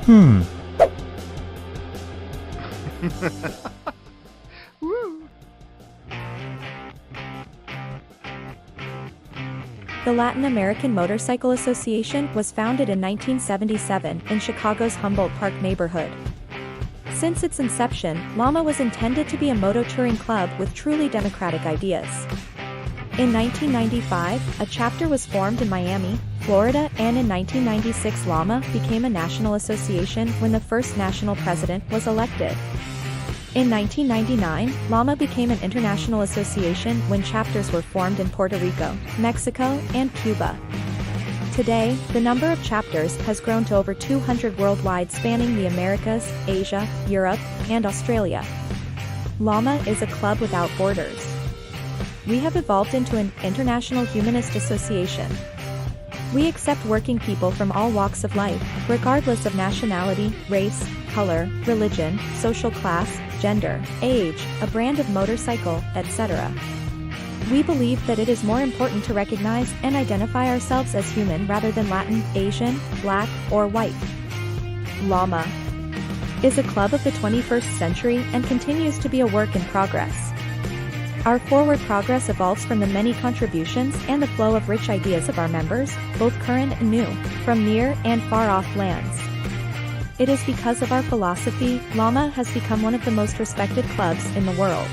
Hmm. Woo. The Latin American Motorcycle Association was founded in 1977 in Chicago's Humboldt Park neighborhood. Since its inception, LAMA was intended to be a moto-touring club with truly democratic ideas. In 1995, a chapter was formed in Miami, Florida, and in 1996 LAMA became a national association when the first national president was elected. In 1999, LAMA became an international association when chapters were formed in Puerto Rico, Mexico, and Cuba. Today, the number of chapters has grown to over 200 worldwide, spanning the Americas, Asia, Europe, and Australia. LAMA is a club without borders. We have evolved into an international humanist association. We accept working people from all walks of life, regardless of nationality, race, color, religion, social class, gender, age, a brand of motorcycle, etc. We believe that it is more important to recognize and identify ourselves as human rather than Latin, Asian, Black, or white. LAMA is a club of the 21st century and continues to be a work in progress. Our forward progress evolves from the many contributions and the flow of rich ideas of our members, both current and new, from near and far-off lands. It is because of our philosophy, LAMA has become one of the most respected clubs in the world.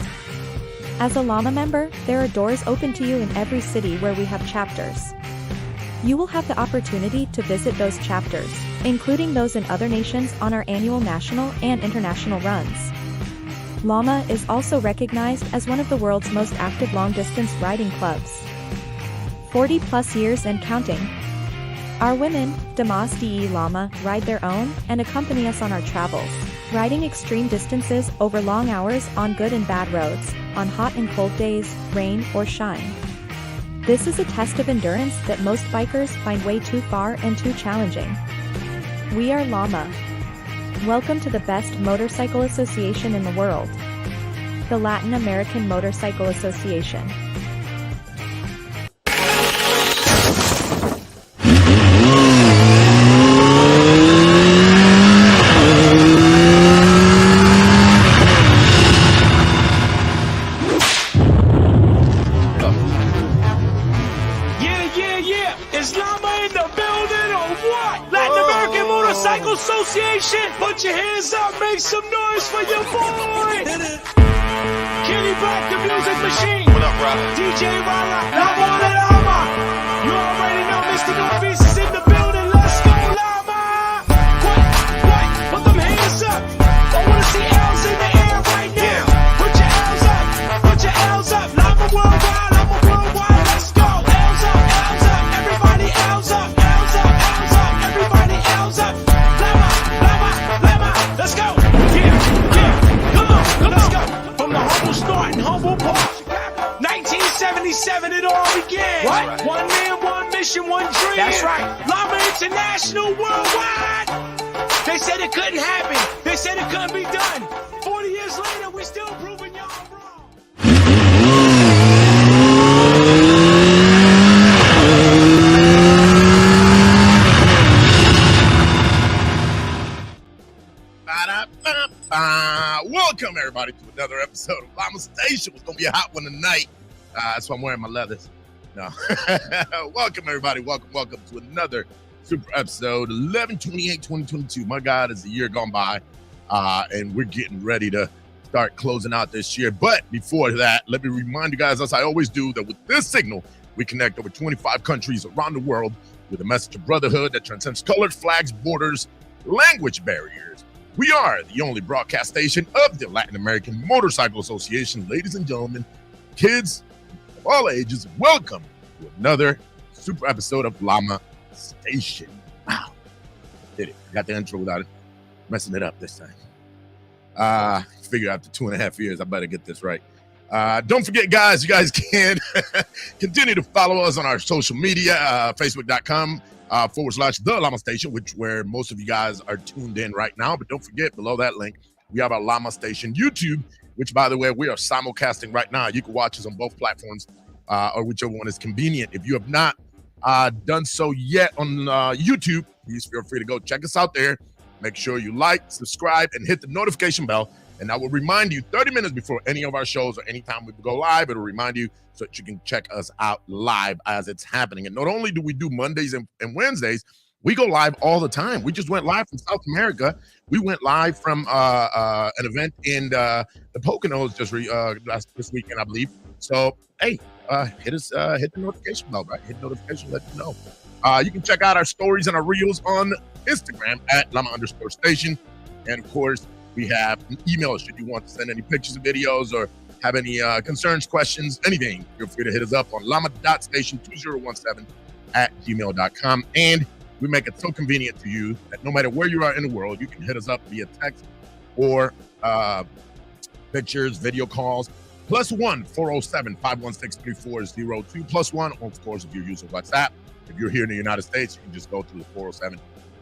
As a LAMA member, there are doors open to you in every city where we have chapters. You will have the opportunity to visit those chapters, including those in other nations, on our annual national and international runs. LAMA is also recognized as one of the world's most active long-distance riding clubs. 40 plus years and counting. Our women, Damas de LAMA, ride their own and accompany us on our travels, riding extreme distances over long hours on good and bad roads, on hot and cold days, rain or shine. This is a test of endurance that most bikers find way too far and too challenging. We are LAMA. Welcome to the best motorcycle association in the world, the Latin American Motorcycle Association. Is LAMA in the building or what? Latin American Motorcycle Association, put your hands up, make some noise for your boy. Kenny Black, the music machine. What up, brother? DJ Rala, LAMA de LAMA. You already know Mr. Northeast is in the building. Let's go, LAMA. What? Put them hands up. I wanna see L's in the air right now. Put your L's up. Put your L's up. LAMA worldwide. LAMA worldwide. Let's go. L's up. L's up. Everybody L's up. L's up. L's up. Everybody L's up. LAMA. LAMA. LAMA. Let's go. Yeah. Come on. Let's go. From the humble start in Humboldt Park. 1977 it all began. What? One man, one mission, one dream. That's right. LAMA International worldwide. They said it couldn't happen. They said it couldn't be done. 40 years later, we still proving y'all wrong. Welcome everybody to another episode of LAMA Station. It's gonna be a hot one tonight. That's why I'm wearing my leathers. No. Welcome everybody. Welcome to another super episode 11/28/2022. My God, is the year gone by, and we're getting ready to start closing out this year. But before that, let me remind you guys, as I always do, that with this signal, we connect over 25 countries around the world with a message of brotherhood that transcends colors, flags, borders, language barriers. We are the only broadcast station of the Latin American Motorcycle Association. Ladies and gentlemen, kids of all ages, welcome to another super episode of LAMA Station. Wow. Did it. Got the intro without it. Messing it up this time. Figure after 2.5 years, I better get this right. Don't forget, guys, you guys can continue to follow us on our social media, facebook.com /the LAMA Station, where most of you guys are tuned in right now. But don't forget, below that link, we have our LAMA Station YouTube, which, by the way, we are simulcasting right now. You can watch us on both platforms, or whichever one is convenient. If you have not done so yet on YouTube, please feel free to go check us out there. Make sure you like, subscribe, and hit the notification bell. And I will remind you 30 minutes before any of our shows or anytime we go live, it'll remind you so that you can check us out live as it's happening. And not only do we do Mondays and Wednesdays, we go live all the time. We just went live from South America. We went live from an event in the Poconos just this weekend, I believe. So, hey, hit the notification bell, right? Hit notification, let you know. You can check out our stories and our reels on Instagram at @LAMA_station. And of course, we have an email should you want to send any pictures or videos or have any concerns, questions, anything. Feel free to hit us up on lama.station2017@gmail.com. And we make it so convenient to you that no matter where you are in the world, you can hit us up via text or pictures, video calls. +1 407-516-3402. +1, of course, if you're using WhatsApp. If you're here in the United States, you can just go to the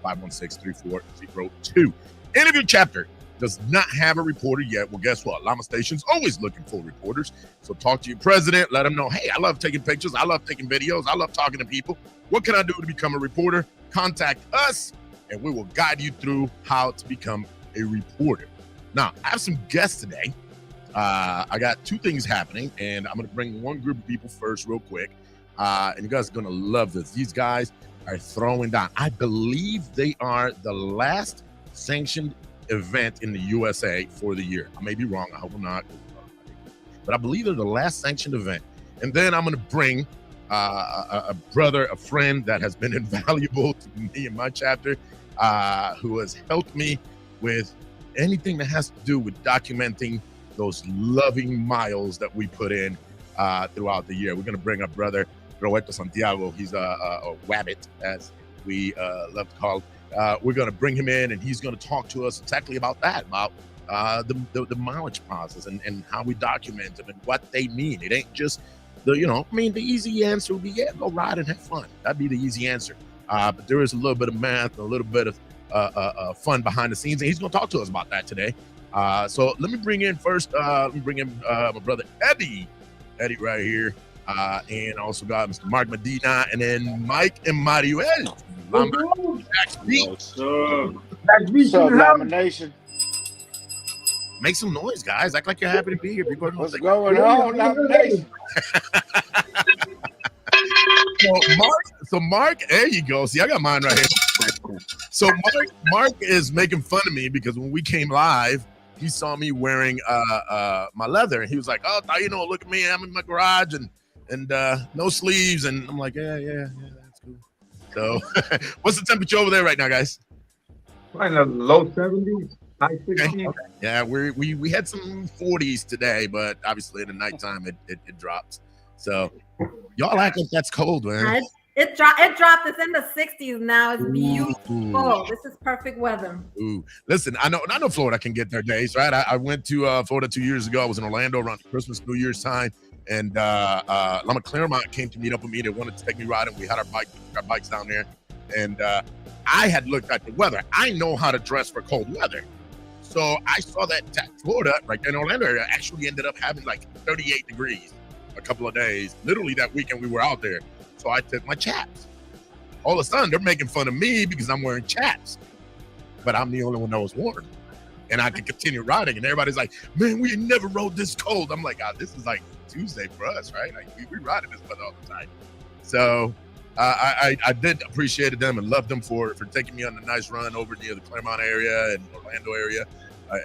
407-516-3402. Interview chapter does not have a reporter yet. Well, guess what? LAMA Station's always looking for reporters. So talk to your president. Let him know, hey, I love taking pictures. I love taking videos. I love talking to people. What can I do to become a reporter? Contact us, and we will guide you through how to become a reporter. Now, I have some guests today. I got two things happening, and I'm going to bring one group of people first real quick. And you guys are going to love this. These guys are throwing down. I believe they are the last sanctioned event in the USA for the year. I may be wrong. I hope I'm not. But I believe they're the last sanctioned event. And then I'm going to bring a brother, a friend that has been invaluable to me in my chapter, who has helped me with anything that has to do with documenting those loving miles that we put in throughout the year. We're going to bring up brother Roberto Santiago. He's a wabbit, as we love to call him. We're going to bring him in, and he's going to talk to us exactly about that, about the mileage process and how we document them and what they mean. It ain't just the easy answer would be, yeah, go ride and have fun. That'd be the easy answer. But there is a little bit of math, a little bit of fun behind the scenes, and he's going to talk to us about that today. So let me bring in first, my brother Eddie right here. And also got Mr. Mark Medina, and then Mike and Mariel. What's up, LAMA Nation? Make some noise, guys. Act like you're happy to be here. People What's going on, LAMA Nation? So Mark, there you go. See, I got mine right here. So Mark is making fun of me because when we came live, he saw me wearing my leather, and he was like, "Oh, look at me. I'm in my garage and no sleeves." And I'm like, yeah, that's cool. So what's the temperature over there right now, guys? Probably in the low 70s, high 60s. Okay. Yeah, we had some 40s today, but obviously in the nighttime it drops. So y'all act like that's cold, man. It dropped. It's in the 60s now. It's beautiful. Ooh. This is perfect weather. Ooh, listen, I know Florida can get their days, right? I went to Florida 2 years ago. I was in Orlando around Christmas, New Year's time. And Lama Claremont came to meet up with me. They wanted to take me riding. We had our bikes down there. And I had looked at the weather. I know how to dress for cold weather. So I saw that Florida, right there in Orlando area, actually ended up having like 38 degrees a couple of days. Literally that weekend we were out there. So I took my chaps. All of a sudden, they're making fun of me because I'm wearing chaps. But I'm the only one that was warm. And I could continue riding. And everybody's like, man, we never rode this cold. I'm like, this is like Tuesday for us, right? Like we ride in this weather all the time. So I did appreciate them and loved them for taking me on a nice run over near the Claremont area and Orlando area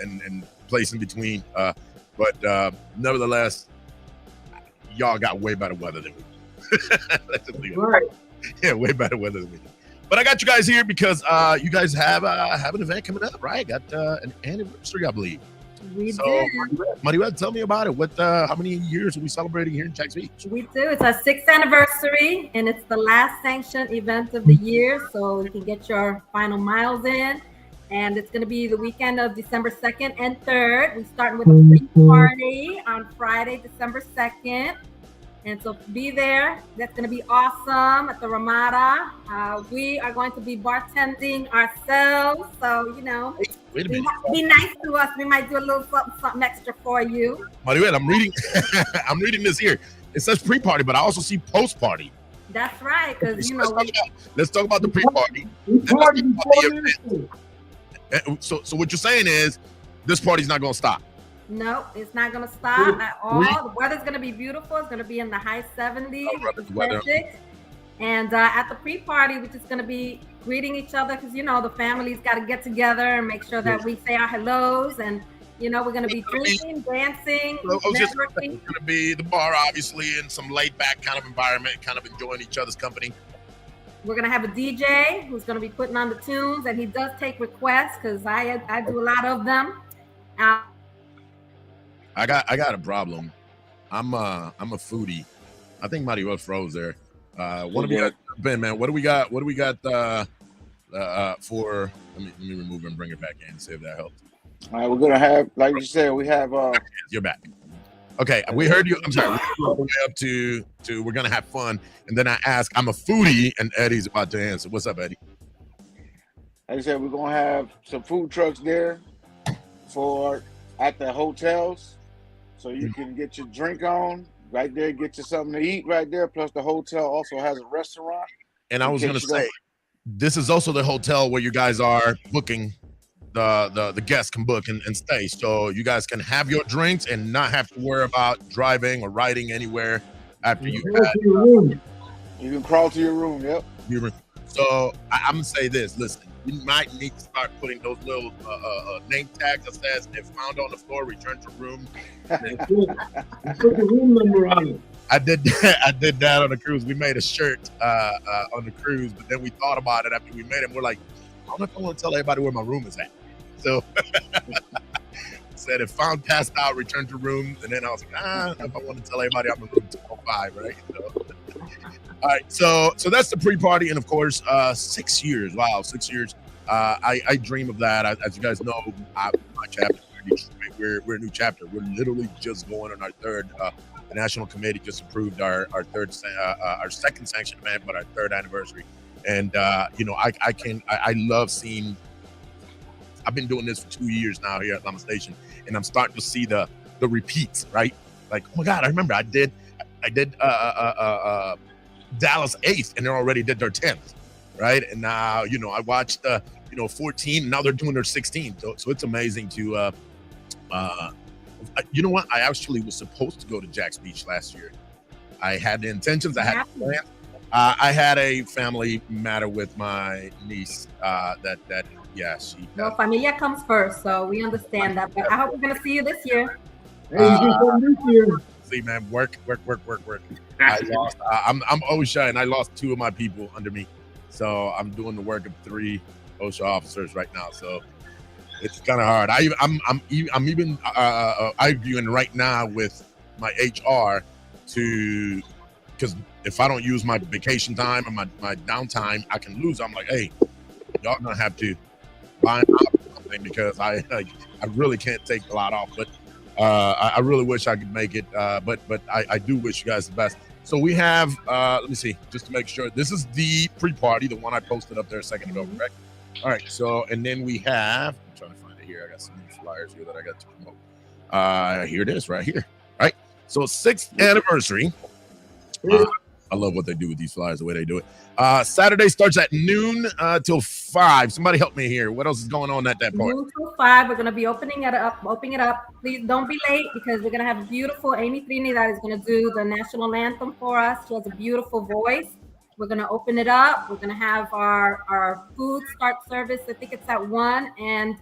and place in between. But nevertheless, y'all got way better weather than we do. Right. Yeah, way better weather than we do. But I got you guys here because you guys have an event coming up, right? Got an anniversary, I believe. We do. Mariel, tell me about it. How many years are we celebrating here in Jax Beach? We do. It's our 6th anniversary, and it's the last sanctioned event of the year, so you can get your final miles in. And it's going to be the weekend of December 2nd and 3rd. We're starting with a free party on Friday, December 2nd. And so be there. That's going to be awesome at the Ramada. We are going to be bartending ourselves. So, Wait a minute. Be nice to us. We might do a little something extra for you. Mariel, I'm reading this here. It says pre-party, but I also see post-party. That's right. Because, let's talk about the pre-party. So what you're saying is this party's not gonna stop. No, it's not going to stop at all. The weather's going to be beautiful. It's going to be in the high 70s, which is perfect. And at the pre-party, which is going to be greeting each other, because, you know, the families got to get together and make sure that we say our hellos. And, you know, we're going to be drinking, dancing, networking. It's going to be the bar, obviously, in some laid-back kind of environment, kind of enjoying each other's company. We're going to have a DJ who's going to be putting on the tunes, and he does take requests because I do a lot of them. I got a problem. I'm a foodie. I think Mario froze there. What do we got, Ben? Man, what do we got? What do we got for? Let me remove it and bring it back in. See if that helps. All right, we're gonna have, like you said, we have. You're back. Okay, we heard you. I'm sorry. We're all the way up to we're gonna have fun, and then I ask, I'm a foodie, and Eddie's about to answer. What's up, Eddie? Like I said, we're gonna have some food trucks there at the hotels. So you can get your drink on right there, get you something to eat right there. Plus the hotel also has a restaurant. And I was going to say, this is also the hotel where you guys are booking, the guests can book and stay. So you guys can have your drinks and not have to worry about driving or riding anywhere after you had. You can crawl to your room, yep. So I'm going to say this, listen. We might need to start putting those little name tags that says "if found on the floor, return to room." Put the room number on it. I did that on the cruise. We made a shirt on the cruise, but then we thought about it after we made it. We're like, I don't know if I want to tell everybody where my room is at. So said if found passed out, return to room. And then I was like, if I want to tell everybody I'm in room 205, right? So, all right, so that's the pre-party, and of course, 6 years. Wow, 6 years. I dream of that. As you guys know, my chapter, we're a new chapter. We're literally just going on our third. The national committee just approved our second sanctioned event, but our third anniversary. And you know, I love seeing. I've been doing this for 2 years now here at LAMA Station, and I'm starting to see the repeats, right? Like, oh my God, I remember I did Dallas 8th, and they already did their 10th, right? And now, you know, I watched 14, and now they're doing their 16th. So it's amazing to you know what? I actually was supposed to go to Jack's Beach last year. I had the intentions, I had plans. I had a family matter with my niece she. Well, familia comes first, so we understand that. But I hope we're gonna see you this year. Hey, you can come this year. See, man, work. I lost. I'm always shy, and I lost 2 of my people under me, so I'm doing the work of 3 OSHA officers right now. So it's kind of hard. I'm even arguing right now with my HR because if I don't use my vacation time and my downtime, I can lose. I'm like, hey, y'all gonna have to buy something because I really can't take a lot off, but I really wish I could make it. But I do wish you guys the best. So we have, let me see, just to make sure, this is the pre-party, the one I posted up there a second ago, correct? All right, so, and then we have, I'm trying to find it here. I got some flyers here that I got to promote. Here it is right here, right? So 6th anniversary. I love what they do with these flyers, the way they do it. Saturday starts at noon till 5. Somebody help me here. What else is going on at that part? Noon till 5. We're going to be opening it up. Please don't be late because we're going to have a beautiful Amy Trinidad is going to do the national anthem for us. She has a beautiful voice. We're going to open it up. We're going to have our food start service. I think it's at 1. And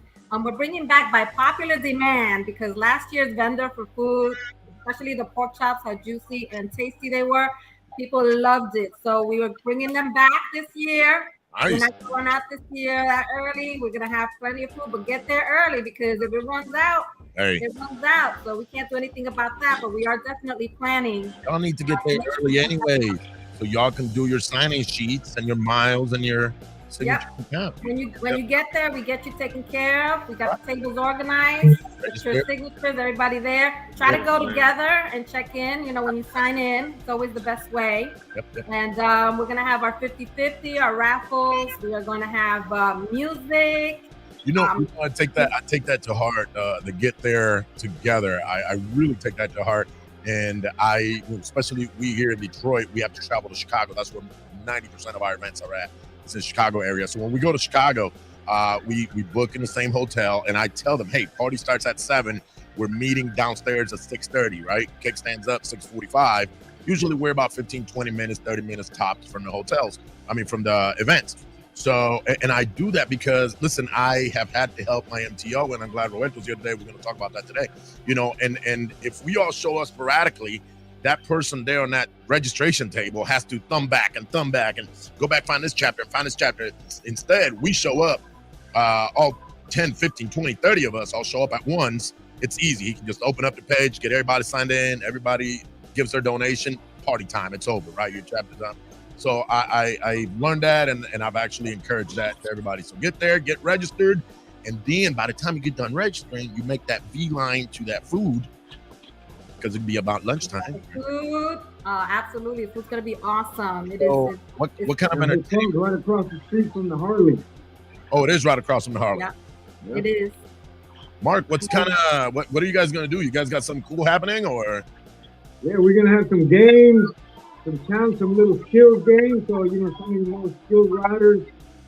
we're bringing back by popular demand because last year's vendor for food, especially the pork chops, how juicy and tasty they were. People loved it. So we were bringing them back this year. Nice. We're not going out this year that early. We're going to have plenty of food, but get there early because if it runs out, it runs out. So we can't do anything about that, but we are definitely planning. Y'all need to get there early anyway, so y'all can do your signing sheets and your miles and your signature. Yep. When you get there, we get you taken care of. We got the tables organized, get your signatures, everybody there. Try to go together and check in. You know, when you sign in, it's always the best way. Yep. And we're gonna have our 50-50, our raffles. We are gonna have music. You know, I take that to heart. To get there together, I really take that to heart. And especially we here in Detroit, we have to travel to Chicago. That's where 90% of our events are at. It's in the Chicago area. So when we go to Chicago, we book in the same hotel, and I tell them, hey, party starts at 7. We're meeting downstairs at 6:30, right? Kickstands up 6:45. Usually we're about 15, 20 minutes, 30 minutes tops from the hotels. From the events. So, and I do that because, listen, I have had to help my MTO, and I'm glad Roberto's here today. We're going to talk about that today. And if we all show up sporadically, that person there on that registration table has to thumb back and go back, find this chapter and find this chapter. Instead, we show up, all 10, 15, 20, 30 of us all show up at once. It's easy. He can just open up the page, get everybody signed in. Everybody gives their donation. Party time. It's over, right? Your chapter's done. So I learned that, and I've actually encouraged that to everybody. So get there, get registered, and then by the time you get done registering, you make that beeline to that food, because it'd be about lunchtime. Food, absolutely. Food's gonna be awesome. What kind of entertainment? Right across the street from the Harley. Oh, it is right across from the Harley. Yeah, it is. What's what are you guys gonna do? You guys got something cool happening, or? Yeah, we're gonna have some games, some little skill games. So some of the more skilled riders,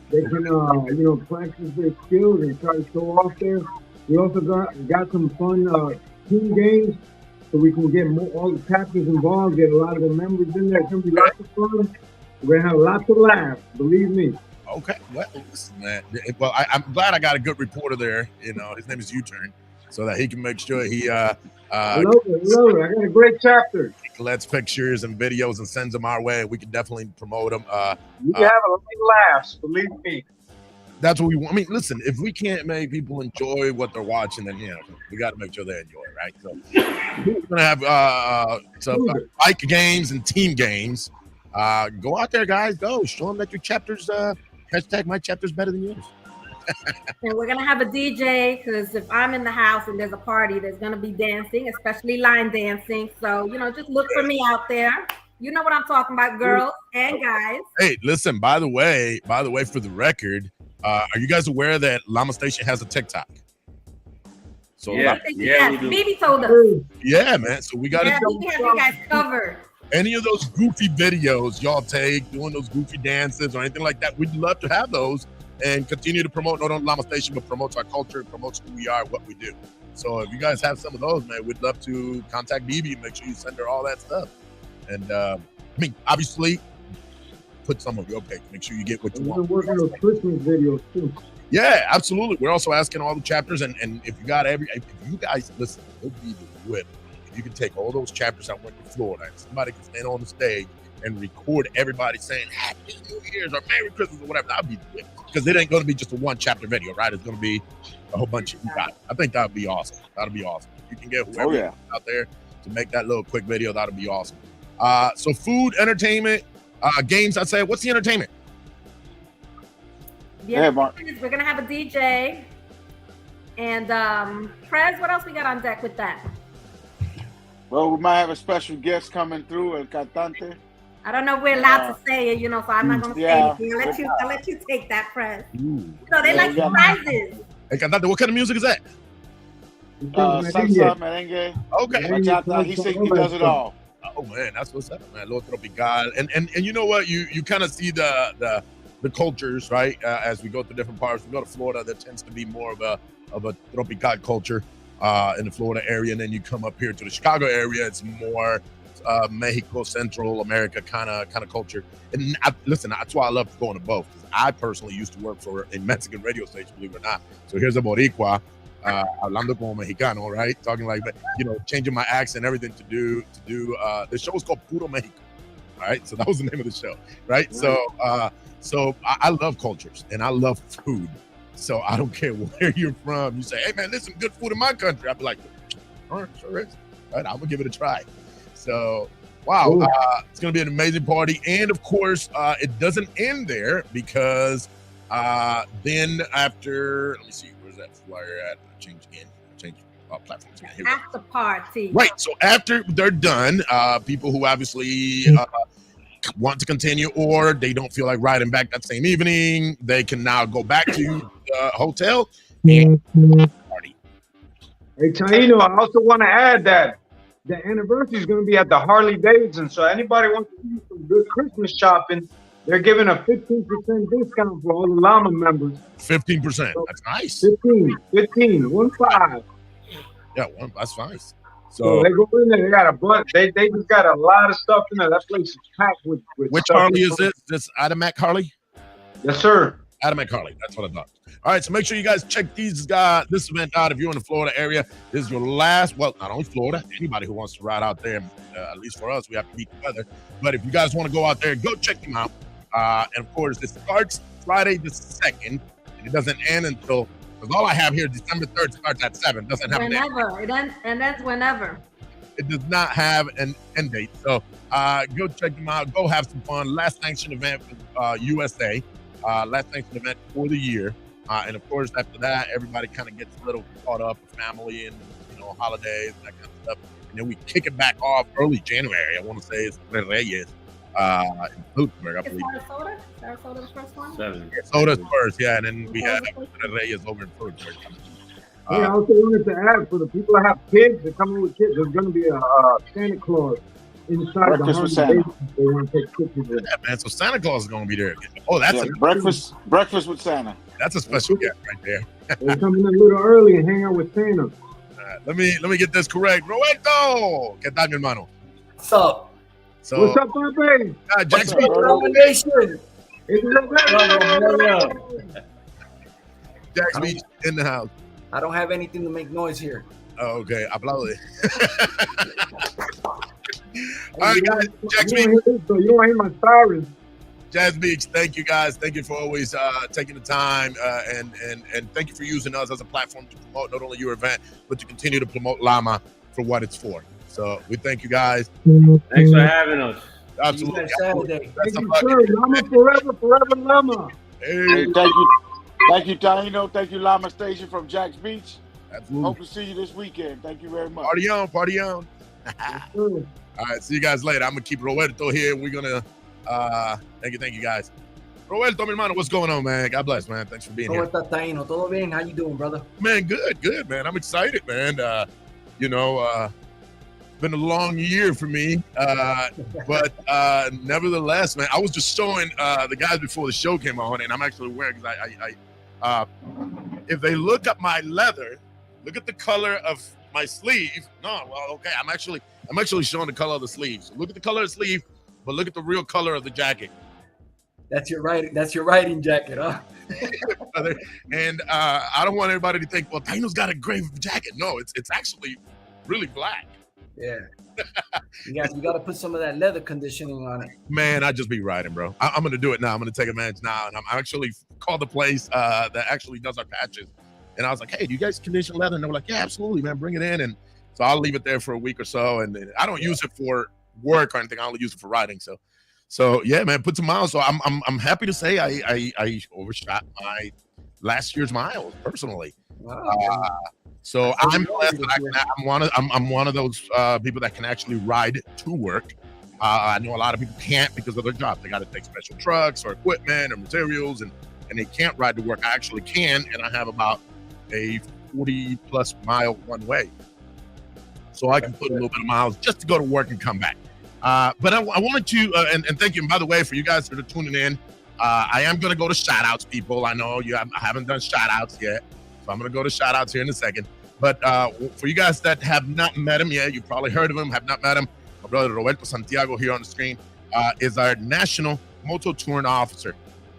they can practice their skills and try to show off there. We also got some fun team games, so we can get all the chapters involved, get a lot of the members in there. It's gonna be lots of fun. We're gonna have lots of laughs, believe me. Okay, well, listen, man. Well, I'm glad I got a good reporter there. His name is U-Turn, so that he can make sure he I love it. I got a great chapter. He collects pictures and videos and sends them our way. We can definitely promote them. You can have a lot of laughs, believe me. That's what we want. If we can't make people enjoy what they're watching, then we got to make sure they enjoy it, right? So we're gonna have some bike games and team games. Go out there, guys. Go show them that your chapters. Hashtag my chapter's better than yours. And we're gonna have a DJ, because if I'm in the house and there's a party, there's gonna be dancing, especially line dancing. So just look for me out there. You know what I'm talking about, girls and guys. Hey, listen. By the way, for the record, are you guys aware that LAMA Station has a TikTok? So yes, BB told us. Yeah, man. So we got to we have you guys covered. Any of those goofy videos y'all take, doing those goofy dances or anything like that, we'd love to have those and continue to promote not only LAMA Station, but promotes our culture, promotes who we are, what we do. So if you guys have some of those, man, we'd love to contact BB and make sure you send her all that stuff. And obviously, put some of your page. Make sure you get what you want. We're working on Christmas videos too. Yeah, absolutely. We're also asking all the chapters, and if you got if you guys listen, it'll be the whip. If you can take all those chapters that went to Florida, and somebody can stand on the stage and record everybody saying Happy New Year's or Merry Christmas or whatever, that'd be the whip. Because it ain't going to be just a one chapter video, right? It's going to be a whole bunch of you got. I think that'd be awesome. That'd be awesome. If you can get whoever out there to make that little quick video, that'd be awesome. So food, entertainment, games. I'd say, what's the entertainment? Yeah, Mark. We're gonna have a DJ, and Prez. What else we got on deck with that? Well, we might have a special guest coming through, El Cantante. I don't know if we're allowed to say it, so I'm not gonna say anything. I'll let you take that, Prez. So they like surprises. El Cantante, what kind of music is that? Salsa, merengue. Okay. Bachata. He does it all. Oh man, that's what's up, man. Lo tropical, and you know what? You kind of see the cultures, right? As we go to different parts, we go to Florida. There tends to be more of a tropical culture in the Florida area, and then you come up here to the Chicago area. It's more Mexico, Central America kind of culture. And listen, that's why I love going to both. Because I personally used to work for a Mexican radio station, believe it or not. So here's a Boricua. Hablando como mexicano, right? Talking like that, changing my accent, everything to do. The show was called Puro Mexico, right? So that was the name of the show, right? So I love cultures and I love food. So I don't care where you're from. You say, hey man, there's some good food in my country. I'd be like, all right, sure is. All right, I'm gonna give it a try. So wow, it's gonna be an amazing party. And of course, it doesn't end there because then after, let me see, where's that flyer at? Change platforms again. After party. Right. So after they're done, people who obviously want to continue or they don't feel like riding back that same evening, they can now go back to the hotel and party. Hey, Taino, I also want to add that the anniversary is going to be at the Harley Davidson. So anybody wants to do some good Christmas shopping, They're giving a 15% discount for all the Llama members. 15%. That's nice. 15, 15. Yeah, that's nice. So they go in there. They got a bunch. They just got a lot of stuff in there. That place is packed with which stuff. Harley is this? This Adamak Harley? Yes, sir. Adamak Harley. That's what I thought. All right, so make sure you guys check this event out. If you're in the Florida area, this is your last. Well, not only Florida, anybody who wants to ride out there. At least for us, we have to beat the weather. But if you guys want to go out there, go check them out. And of course, it starts Friday the 2nd, and it doesn't end until. Because all I have here, December 3rd starts at 7. Doesn't have whenever. It ends, and that's whenever. It does not have an end date. So go check them out. Go have some fun. Last sanctioned event for USA. Last sanctioned event for the year. And of course, after that, everybody kind of gets a little caught up with family and holidays and that kind of stuff. And then we kick it back off early January. I want to say it's Reyes in Flutenberg, I believe. Sarasota? Sarasota the first one? Sarasota's first, yeah. And then we have Reyes over in Flutenberg. I also wanted to add, for the people that have kids, that come in with kids, there's going to be a Santa Claus inside breakfast the with Santa. They want to take pictures with. Yeah, man. So Santa Claus is going to be there. Oh, that's a breakfast with Santa. That's a special guest right there. They're coming in a little early and hang out with Santa. Let me get this correct. Roberto, ¿qué tal, mi hermano? What's up? So, what's up, baby? Jack's Domination. Beach in the house. I don't have anything to make noise here. Oh, okay. Aplaude. All right, guys. Jack's Beach. So you don't hear my sirens. Jazz Beach, thank you guys. Thank you for always taking the time and thank you for using us as a platform to promote not only your event, but to continue to promote LAMA for what it's for. So we thank you guys. Thanks for having us. Absolutely. Saturday. Thank you, sir. LAMA forever, forever LAMA. Hey, thank you, Taino. Thank you, LAMA Station from Jack's Beach. Absolutely. Hope to see you this weekend. Thank you very much. Party on, party on. Sure. All right, see you guys later. I'm gonna keep Roberto here. We're gonna thank you guys. Roberto, mi hermano, what's going on, man? God bless, man. Thanks for being here. ¿Cómo estás, Taino? ¿Todo bien? How you doing, brother? Man, good, man. I'm excited, man. Been a long year for me, but nevertheless, man, I was just showing the guys before the show came on, and I'm actually wearing, because I if they look at my leather, look at the color of my sleeve. No, well, okay, I'm actually showing the color of the sleeve. So look at the color of the sleeve, but look at the real color of the jacket. That's your riding jacket, huh? And I don't want everybody to think, well, Taino's got a gray jacket. No, it's actually really black. Yeah. You got to put some of that leather conditioning on it. Man, I just be riding, bro. I'm going to do it now. I'm going to take advantage now. And I'm actually called the place that actually does our patches. And I was like, hey, do you guys condition leather? And they were like, yeah, absolutely, man. Bring it in. And so I'll leave it there for a week or so. And I don't use it for work or anything. I only use it for riding. So yeah, man, put some miles. So I'm happy to say I overshot my last year's miles personally. Wow. So I'm blessed that I'm one of those people that can actually ride to work. I know a lot of people can't because of their job. They got to take special trucks or equipment or materials, and they can't ride to work. I actually can, and I have about a 40+ mile one way. So I can put a little bit of miles just to go to work and come back. But I wanted to, and thank you. And by the way, for you guys that are tuning in, I am going to go to shout outs, people. I know I haven't done shout outs yet. So I'm going to go to shout outs here in a second. But for you guys that have not met him yet, you probably heard of him, have not met him. My brother Roberto Santiago here on the screen is our national moto touring officer.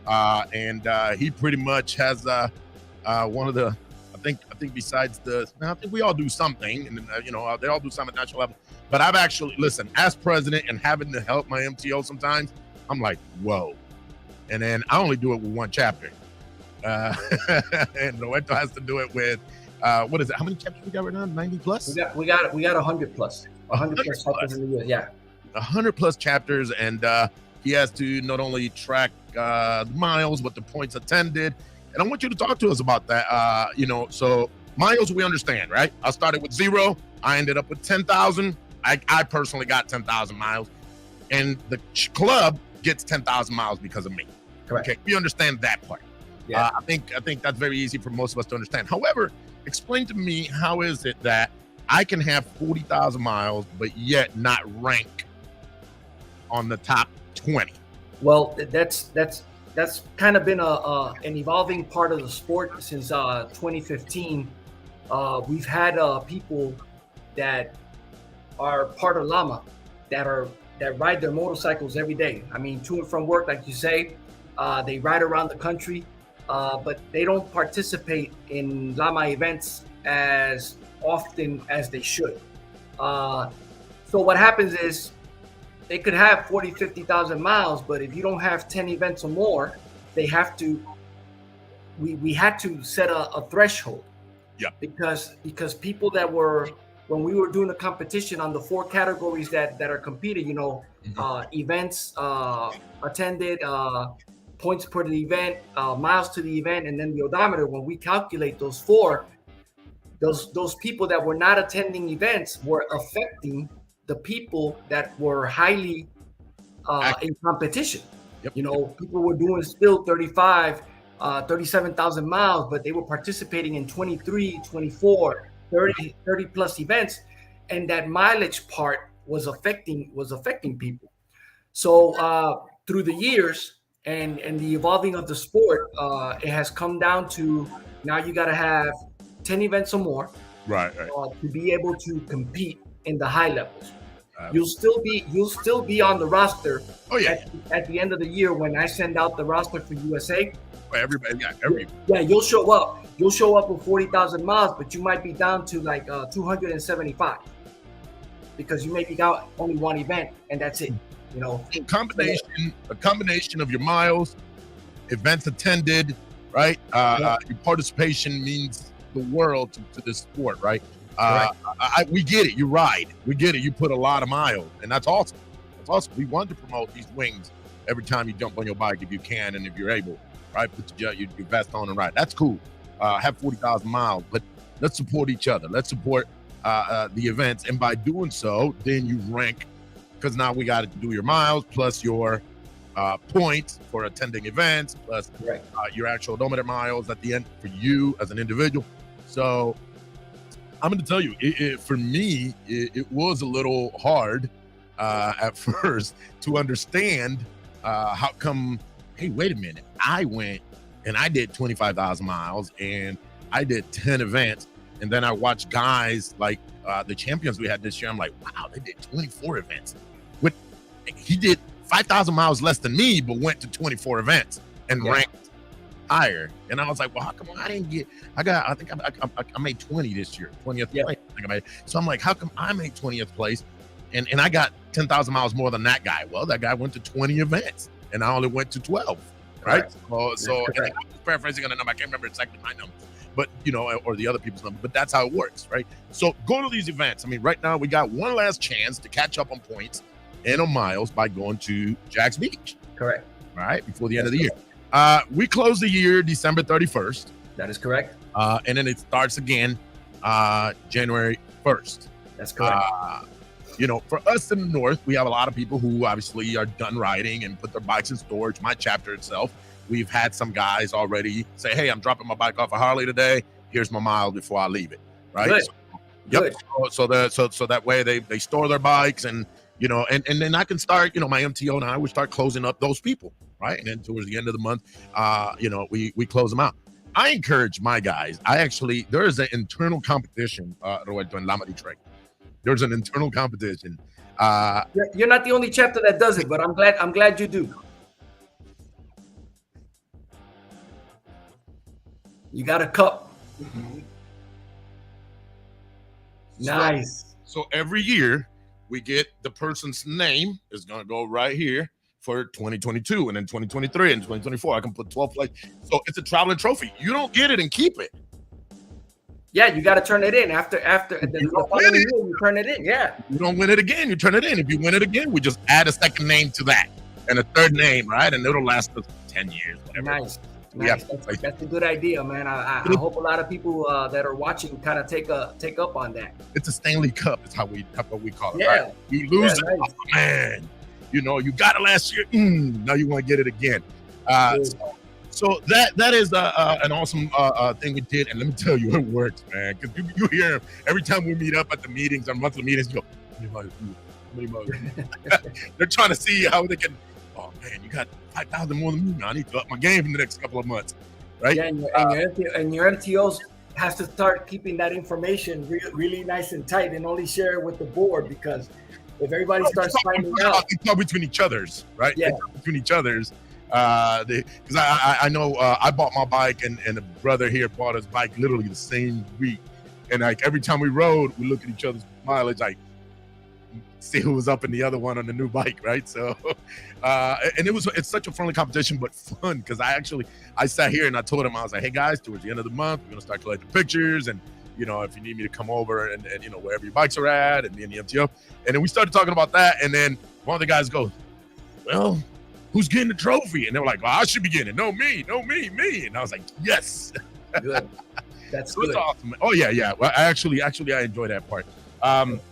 And he pretty much has one of the, I think besides I think we all do something, and they all do something at national level. But I've actually, listen, as president and having to help my MTO sometimes, I'm like, whoa. And then I only do it with one chapter. And Roberto has to do it with, what is it? How many chapters we got right now? 90+? We got 100+. 100+ chapters in the year, yeah. 100+ chapters, and he has to not only track the miles, but the points attended. And I want you to talk to us about that. So miles, we understand, right? I started with 0. I ended up with 10,000. I personally got 10,000 miles, and the club gets 10,000 miles because of me. Correct. Okay, we understand that part. Yeah. I think that's very easy for most of us to understand. However, explain to me, how is it that I can have 40,000 miles, but yet not rank on the top 20? Well, that's kind of been an evolving part of the sport since 2015. We've had people that are part of LAMA that ride their motorcycles every day. I mean, to and from work, like you say, they ride around the country, but they don't participate in LAMA events as often as they should. So what happens is they could have 40, 50,000 miles, but if you don't have 10 events or more, they have to, we had to set a threshold. Yeah. Because people that were, when we were doing the competition on the 4 categories that are competed, events attended, points per the event, miles to the event, and then the odometer, when we calculate those 4, those people that were not attending events were affecting the people that were highly in competition. Yep. People were doing still 35, 37,000 miles, but they were participating in 23, 24, 30 plus events. And that mileage part was affecting people. So through the years and the evolving of the sport, it has come down to now you got to have 10 events or more, Right. to be able to compete in the high levels. You'll still be on the roster. Oh yeah. At the end of the year, when I send out the roster for USA, Everybody, you'll show up. You'll show up with 40,000 miles, but you might be down to like 275 because you maybe got only one event and that's it. A combination of your miles, events attended, right? Your participation means the world to this sport, right? We get it. You ride. We get it. You put a lot of miles, and that's awesome. That's awesome. We want to promote these wings every time you jump on your bike if you can and if you're able, right? Put your vest on and ride. That's cool. Have 40,000 miles, but let's support each other. Let's support the events, and by doing so, then you rank, because now we got to do your miles plus your points for attending events plus your actual odometer miles at the end for you as an individual. So I'm going to tell you, for me, it was a little hard at first to understand how come, hey, wait a minute, I went and I did 25,000 miles and I did 10 events. And then I watched guys like the champions we had this year. I'm like, wow, they did 24 events. He did 5,000 miles less than me, but went to 24 events and ranked higher. And I was like, well, how come I didn't get? I think I made 20 this year, 20th place. I think I made. So I'm like, how come I made 20th place, and I got 10,000 miles more than that guy? Well, that guy went to 20 events, and I only went to 12. Right. So and I'm paraphrasing on a number. I can't remember exactly my number, but or the other people's number. But that's how it works, right? So go to these events. I mean, right now we got one last chance to catch up on points and on miles by going to Jack's Beach. Correct. All right, before the end of the year. We close the year December 31st. That is correct. And then it starts again January 1st. That's correct. For us in the North, we have a lot of people who obviously are done riding and put their bikes in storage. My chapter itself, we've had some guys already say, hey, I'm dropping my bike off a Harley today. Here's my mile before I leave it. Right. Good. Yep. Good. So that way they store their bikes and then I can start, my MTO and I would start closing up those people. Right. And then towards the end of the month, we close them out. I encourage my guys. There is an internal competition, Roberto, in LAMA Detroit. There's an internal competition. You're not the only chapter that does it, but I'm glad you do. You got a cup. Nice. So every year we get the person's name is going to go right here for 2022 and then 2023 and 2024. I can put 12 place. So it's a traveling trophy. You don't get it and keep it. Yeah, you got to turn it in after the following year. You turn it in. Yeah. You don't win it again. You turn it in. If you win it again, we just add a second name to that and a third name, right? And it'll last us 10 years. Whatever. Nice. That's a good idea, man. I hope a lot of people that are watching kind of take up on that. It's a Stanley Cup. It's how we call it. Yeah. Right? You lose it, nice. Oh, man. You got it last year. Now you want to get it again. So that is an awesome thing we did, and let me tell you, it works, man. Because you hear every time we meet up at the meetings, our monthly meetings, you go, how many miles? They're trying to see how they can. oh man, you got 5,000 more than me now. I need to up my game in the next couple of months, right? Yeah, and your MTOs has to start keeping that information really nice and tight, and only share it with the board, because if everybody starts finding out, they talk between each other's, right? Yeah. They talk between each other's. Because I know I bought my bike, and a brother here bought his bike literally the same week, and like every time we rode, we look at each other's mileage, like see who was up in the other one on the new bike, right? So, and it's such a friendly competition, but fun, because I sat here and I told him, I was like, hey guys, towards the end of the month, we're gonna start collecting pictures, and you know, if you need me to come over and you know, wherever your bikes are at, and me and the MTO, and then we started talking about that, and then one of the guys goes, well, who's getting the trophy? And they were like, well, I should be getting it. No, me. And I was like, yes. Good. That's so good. it's awesome. Oh yeah. Well, I enjoy that part.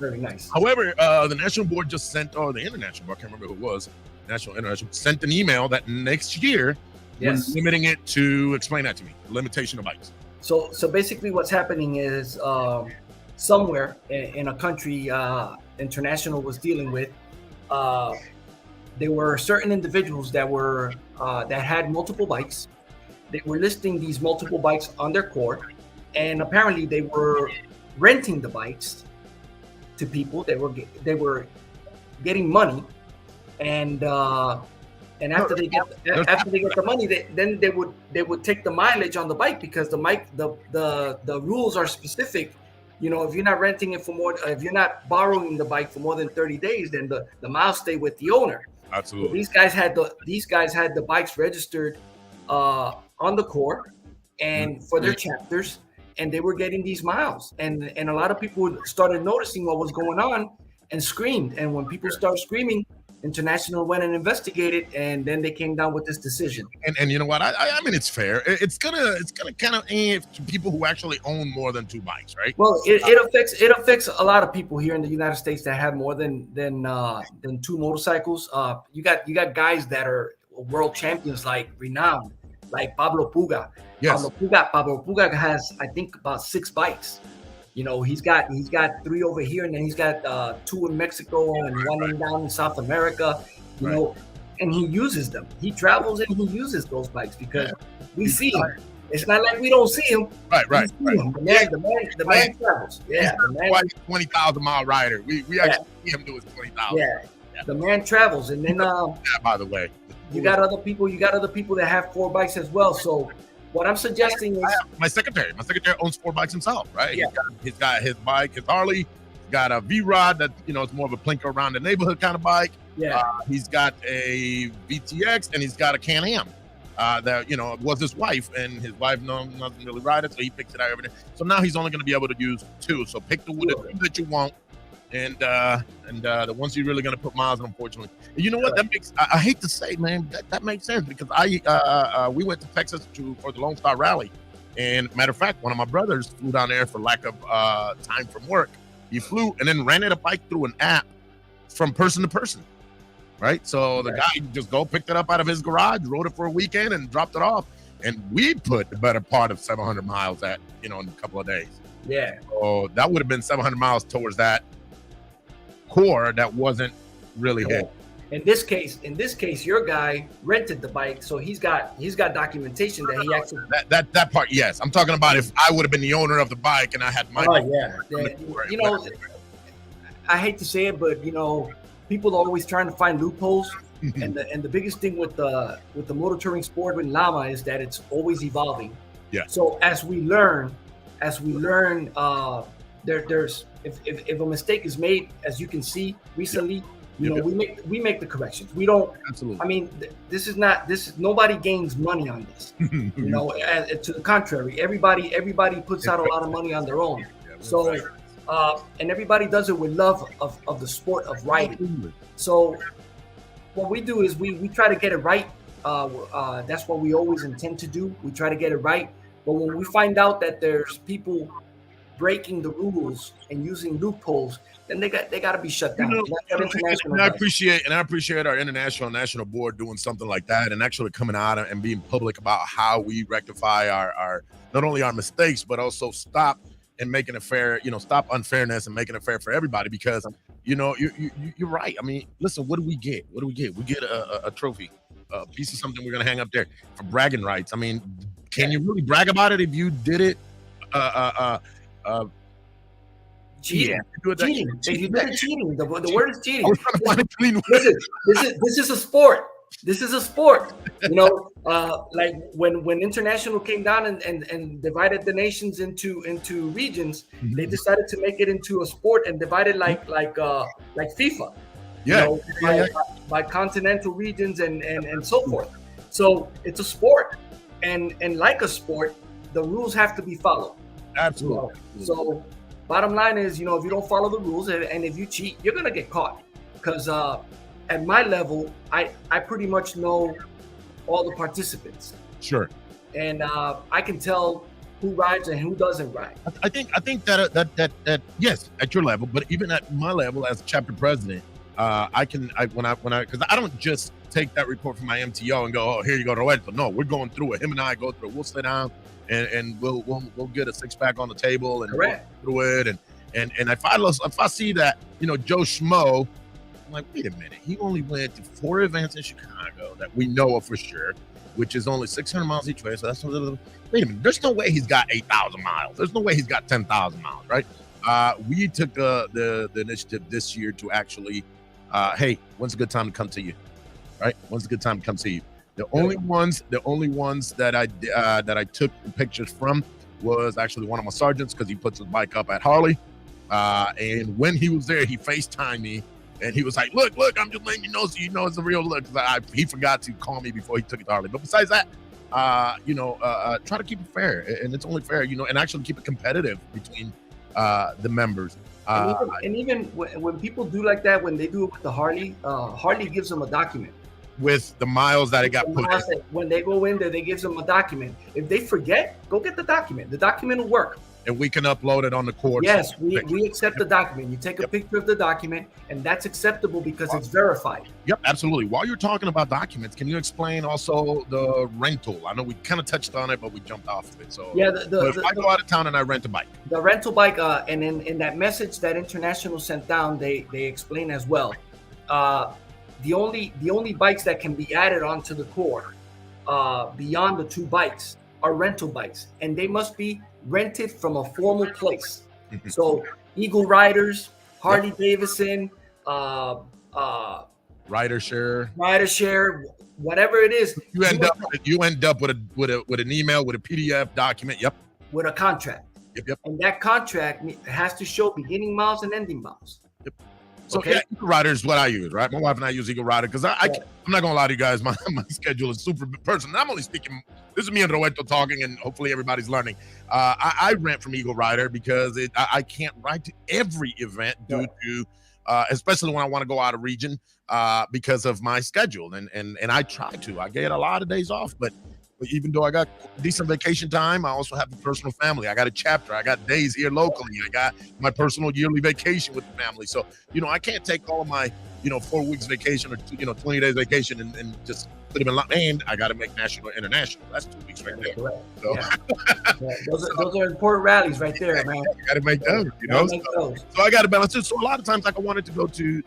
Very nice. However, the national board just sent, or the international board, I can't remember who it was, international, sent an email that next year we're limiting it to, explain that to me, limitation of bikes. So basically what's happening is somewhere in a country international was dealing with, there were certain individuals that were that had multiple bikes. They were listing these multiple bikes on their court, and apparently they were renting the bikes to people. They were getting money, and after they get the money, they would take the mileage on the bike, because the rules are specific. You know, if you're not renting it for more, if you're not borrowing the bike for more than 30 days, then the miles stay with the owner. Absolutely. So these guys had the bikes registered on the court and for their chapters, and they were getting these miles. And a lot of people started noticing what was going on and screamed. And when people start screaming, International went and investigated, and then they came down with this decision. And you know what? I mean, it's fair. It's gonna kind of aim to people who actually own more than two bikes, right? Well, it affects a lot of people here in the United States that have more than two motorcycles. You got guys that are world champions, like renowned, like Pablo Puga. Yes. Pablo Puga has, I think, about 6 bikes. You know, he's got 3 over here, and then he's got 2 in Mexico and 1 down in South America. You know, and he uses them. He travels and he uses those bikes because we see him. It's not like we don't see him. Right. The man travels. Yeah, the man. 20,000-mile rider. We actually see him do his 20,000. Yeah, the man travels, and then by the way, you got other people that have 4 bikes as well. So what I'm suggesting is, my secretary owns 4 bikes himself, right? Yeah. He's got his bike, his Harley. He's got a V-Rod that, you know, it's more of a plinker around the neighborhood kind of bike. Yeah. He's got a VTX, and he's got a Can-Am that, you know, was his wife, and his wife doesn't really ride it, so he picks it out every day. So now he's only going to be able to use 2. So pick the wood that you want, and the ones you're really going to put miles on, unfortunately. And you know what? That makes, I hate to say, man, that makes sense, because we went to Texas for the Lone Star Rally, and matter of fact, one of my brothers flew down there for lack of time from work. He flew and then rented a bike through an app from person to person, right? So the guy just picked it up out of his garage, rode it for a weekend, and dropped it off. And we put the better part of 700 miles in a couple of days. Yeah. So that would have been 700 miles towards that core that wasn't really hit. In this case, your guy rented the bike, so he's got documentation that he actually that part. Yes, I'm talking about if I would have been the owner of the bike and I had my. You know, I hate to say it, but you know, people are always trying to find loopholes, and the biggest thing with the motor touring sport with LAMA is that it's always evolving. Yeah. So as we learn, there's if a mistake is made, as you can see recently. You know, we make the corrections. We don't. Absolutely. I mean, nobody gains money on this. You know, to the contrary, everybody puts out a lot of money on their own. So, and everybody does it with love of the sport of riding. So, what we do is we try to get it right. That's what we always intend to do. We try to get it right. But when we find out that there's people breaking the rules and using loopholes, then they got to be shut down. And I appreciate our international national board doing something like that, and actually coming out and being public about how we rectify our not only our mistakes, but also stop and making it fair. You know, stop unfairness and making it fair for everybody. Because you're right. I mean, listen, what do we get? What do we get? We get a trophy, a piece of something we're gonna hang up there for bragging rights. I mean, can you really brag about it if you did it? Cheating. Yeah, Cheating. If you did it, cheating. The word is cheating. I was trying to find a clean word. Listen, this is a sport. This is a sport. Like when international came down and divided the nations into regions, they decided to make it into a sport and divide it like FIFA. Yeah. By continental regions and so forth. So it's a sport, and like a sport, the rules have to be followed. Absolutely. So bottom line is, if you don't follow the rules and if you cheat, you're gonna get caught. Because at my level, I pretty much know all the participants. Sure. And I can tell who rides and who doesn't ride. I think that yes, at your level, but even at my level as chapter president, because I don't just take that report from my MTO and go, oh, here you go, Roberto. No, we're going through it. Him and I go through it. We'll sit down and we'll get a 6-pack on the table and go through it. And if I see that, Joe Schmo, I'm like, wait a minute, he only went to 4 events in Chicago that we know of for sure, which is only 600 miles each way. So that's wait a minute, there's no way he's got 8,000 miles. There's no way he's got 10,000 miles, right? We took the initiative this year to actually, hey, when's a good time to come to you, right? When's a good time to come see you? The only ones that I took the pictures from was actually one of my sergeants, because he puts his bike up at Harley. And when he was there, he FaceTimed me and he was like, look, I'm just letting you know so you know it's a real look. He forgot to call me before he took it to Harley. But besides that, try to keep it fair. And it's only fair, and actually keep it competitive between the members. And even when people do like that, when they do it with the Harley, Harley gives them a document. With the miles that it got put in. When they go in there, they gives them a document. If they forget, go get the document. The document will work. And we can upload it on the course. Yes, we accept the document. You take a picture of the document, and that's acceptable because it's verified. Yep, absolutely. While you're talking about documents, can you explain also the rental? I know we kind of touched on it, but we jumped off of it. So yeah, if I go out of town and I rent a bike. The rental bike, and in that message that International sent down, they explain as well. The only bikes that can be added onto the core beyond the 2 bikes are rental bikes, and they must be rented from a formal place. So Eagle Riders, Harley Davidson, Rider Share, whatever it is. You end up with an email with a PDF document. Yep. With a contract. Yep. And that contract has to show beginning miles and ending miles. Yep. So yeah, Eagle Rider is what I use, right? My wife and I use Eagle Rider because I'm not gonna lie to you guys, my schedule is super personal. I'm only speaking. This is me and Roberto talking, and hopefully everybody's learning. I rent from Eagle Rider because I can't ride to every event due to, especially when I want to go out of region, because of my schedule. And I try to. I get a lot of days off, but even though I got decent vacation time, I also have a personal family. I got a chapter. I got days here locally. I got my personal yearly vacation with the family. So, I can't take all of my, 4 weeks vacation or 20 days vacation and just put them in line. And I got to make national or international. That's 2 weeks right there. So, those are important rallies right there, man. I got to make those, So I got to balance it. So a lot of times, like I wanted to go to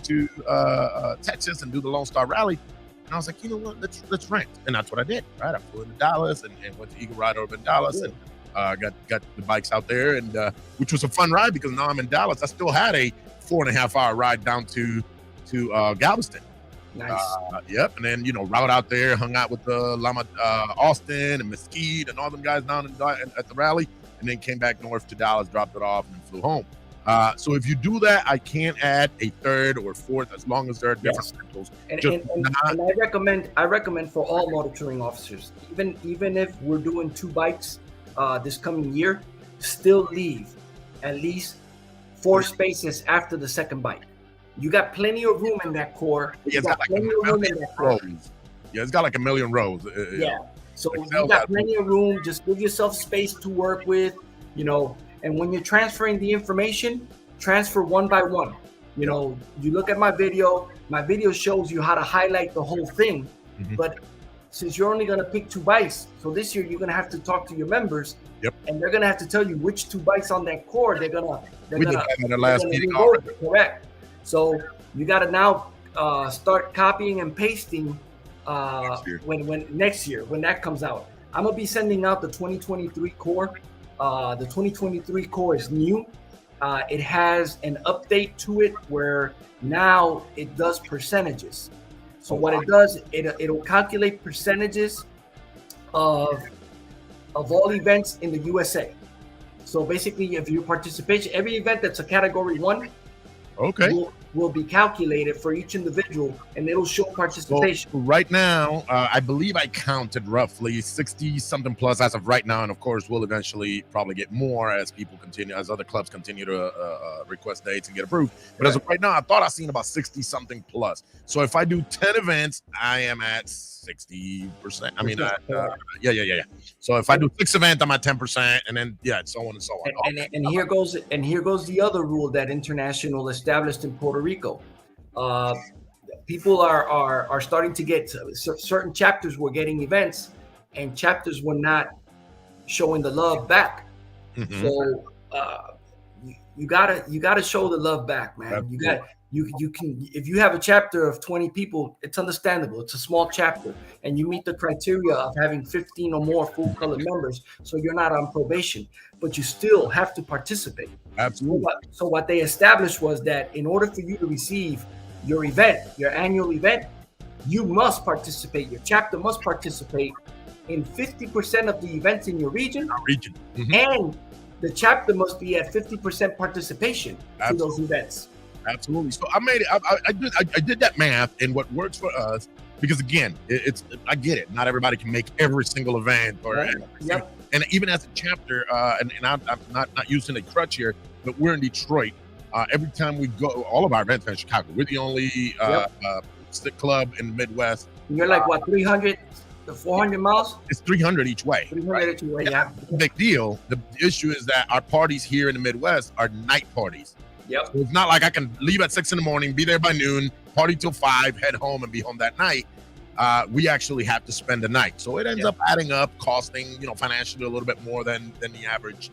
Texas and do the Lone Star Rally. And I was like, you know what, let's rent. And that's what I did, right? I flew into Dallas and went to Eagle Rider over in Dallas and got the bikes out there, and which was a fun ride because now I'm in Dallas. I still had a 4.5-hour ride down to Galveston. Nice. Yep. And then, route out there, hung out with the LAMA Austin and Mesquite and all them guys down at the rally, and then came back north to Dallas, dropped it off, and then flew home. So if you do that, I can't add a 3rd or 4th as long as there are different rentals. And I recommend for all motor touring officers, even if we're doing 2 bikes this coming year, still leave at least 4 spaces after the 2nd bike. You got plenty of room in that core. Yeah, it's got like a million rows. So you got plenty of room. Just give yourself space to work with, And when you're transferring the information, transfer one by one. You look at my video shows you how to highlight the whole thing. But since you're only going to pick 2 bikes, so this year you're going to have to talk to your members. Yep. And they're going to have to tell you which 2 bikes on that core they're going to. We did that in the last meeting already. Correct. So you got to now start copying and pasting when next year when that comes out. I'm gonna be sending out the 2023 core. The 2023 core is new. It has an update to it where now it does percentages. So what it does, it'll calculate percentages of all events in the USA. So basically, if you participation, every event that's a category 1, will be calculated for each individual, and it'll show participation. So right now, I believe I counted roughly 60 something plus as of right now, and of course, we'll eventually probably get more as people continue, as other clubs continue to request dates and get approved. But as of right now, I thought I seen about 60 something plus. So if I do 10 events, I am at 60%. I mean, yeah. So if I do 6 events, I'm at 10%, and then so on and so on. And here goes the other rule that international established in Puerto Rico. People are starting to get certain chapters were getting events, and chapters were not showing the love back. Mm-hmm. So you gotta show the love back, man. You can, if you have a chapter of 20 people, it's understandable. It's a small chapter, and you meet the criteria of having 15 or more full-color members, so you're not on probation, but you still have to participate. Absolutely. So what they established was that in order for you to receive your event, your annual event, you must participate. Your chapter must participate in 50% of the events in your region. Mm-hmm. And the chapter must be at 50% participation to those events. Absolutely. So I made it. I did that math, and what works for us, because again, I get it. Not everybody can make every single event, and even as a chapter, and I'm not using a crutch here, but we're in Detroit. Every time we go, all of our events are in Chicago. We're the only stick club in the Midwest. You're like what, 300 to 400 miles? It's 300 each way. 300 each way, yeah. Big deal. The issue is that our parties here in the Midwest are night parties. Yep. So it's not like I can leave at 6 a.m, be there by noon, party till 5, head home, and be home that night. We actually have to spend the night. So it ends up adding up, costing, financially a little bit more than the average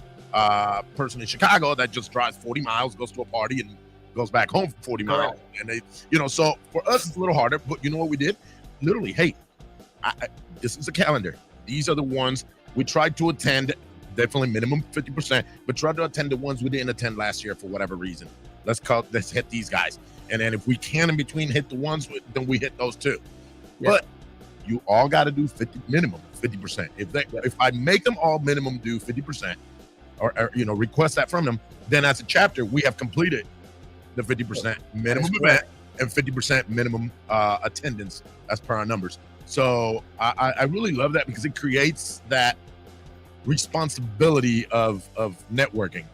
person in Chicago that just drives 40 miles, goes to a party, and goes back home for 40 miles. And they, so for us, it's a little harder. But you know what we did? Literally, hey, this is a calendar. These are the ones we tried to attend. Definitely minimum 50%, but try to attend the ones we didn't attend last year for whatever reason. Let's hit these guys. And then if we can in between hit the ones, then we hit those too. Yeah. But you all got to do minimum 50%. If I make them all minimum do 50% or request that from them, then as a chapter, we have completed the 50% minimum event and 50% minimum attendance as per our numbers. So I really love that because it creates that responsibility of networking,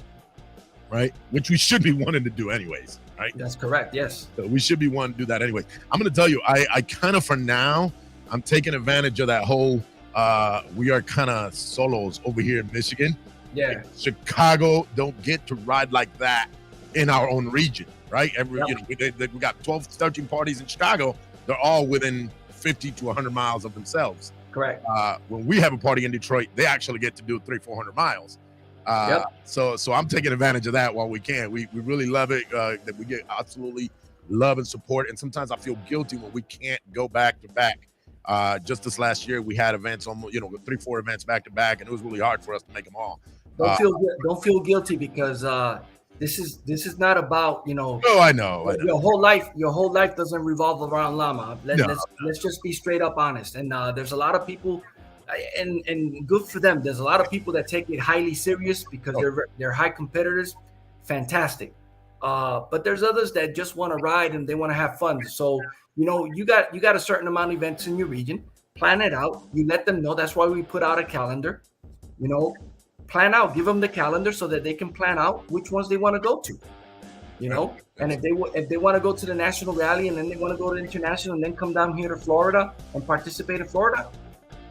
right? Which we should be wanting to do anyways, right? That's correct. Yes. So we should be wanting to do that anyway. I'm going to tell you, I kind of, for now, I'm taking advantage of that whole, we are kind of solos over here in Michigan. Yeah. Like Chicago don't get to ride like that in our own region, right? We got 12, 13 parties in Chicago. They're all within 50 to 100 miles of themselves. Correct. When we have a party in Detroit, they actually get to do 300-400 miles. So I'm taking advantage of that while we can. We really love it, that we get absolutely love and support. And sometimes I feel guilty when we can't go back to back. Just this last year, we had events almost, 3-4 events back to back, and it was really hard for us to make them all. Don't feel guilty because this is not about No, I know. Your whole life doesn't revolve around LAMA. Let's just be straight up honest. And there's a lot of people, and good for them. There's a lot of people that take it highly serious because they're high competitors. Fantastic. But there's others that just want to ride and they want to have fun. So you got a certain amount of events in your region. Plan it out. You let them know. That's why we put out a calendar. Plan out, give them the calendar so that they can plan out which ones they want to go to, and if they want to go to the national rally and then they want to go to international and then come down here to Florida and participate in Florida,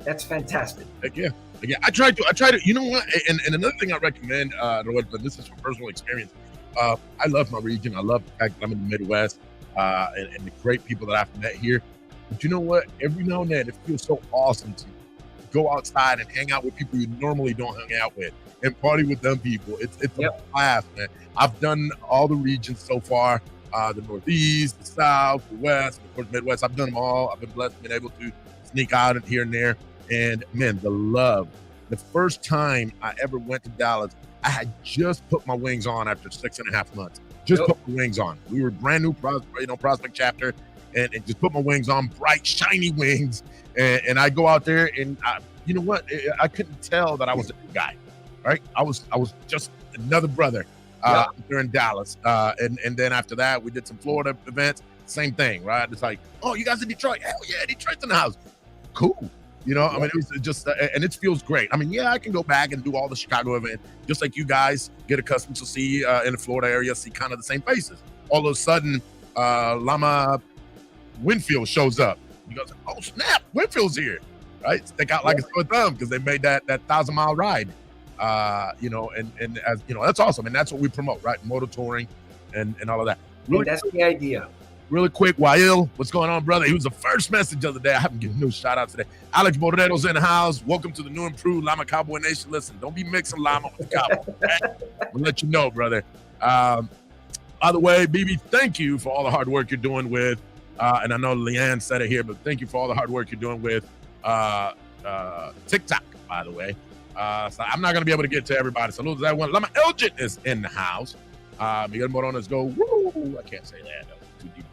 that's fantastic. Again, I try to, you know what? And another thing I recommend, Roberto, this is from personal experience. I love my region. I love the fact that I'm in the Midwest, and the great people that I've met here. But you know what? Every now and then it feels so awesome to go outside and hang out with people you normally don't hang out with and party with them people. It's a blast, man. I've done all the regions so far. the Northeast, the South, the West, of course, Midwest. I've done them all. I've been blessed being able to sneak out here and there. And man, the love. The first time I ever went to Dallas, I had just put my wings on after 6.5 months. Just put my wings on. We were brand new prospect chapter, and just put my wings on, bright, shiny wings. And I go out there, and you know what? I couldn't tell that I was a new guy, right? I was just another brother there in Dallas. And then after that, we did some Florida events. Same thing, right? It's like, oh, you guys in Detroit? Hell yeah, Detroit's in the house. Cool. You know, I mean, it was just, and it feels great. I mean, yeah, I can go back and do all the Chicago event, just like you guys get accustomed to see in the Florida area, see kind of the same faces. All of a sudden, LAMA Winfield shows up. You goes, oh snap, Winfield's here, right? Stick out like a sore thumb because they made that 1,000-mile ride. You know, and as you know, that's awesome, and that's what we promote, right? Motor touring and all of that. Really, that's the idea. Really quick, Wael, what's going on, brother? He was the first message of the day. I haven't given no shout out today. Alex Borrero's in the house. Welcome to the new improved LAMA Cowboy Nation. Listen, don't be mixing LAMA with Cowboy. Okay? I'll let you know, brother. By the way, BB, thank you for all the hard work you're doing with, and I know Leanne said it here, but thank you for all the hard work you're doing with TikTok, by the way. So I'm not going to be able to get to everybody. So that one. LAMA Elgin is in the house. Miguel Morones go, woo! I can't say that. That was too deep.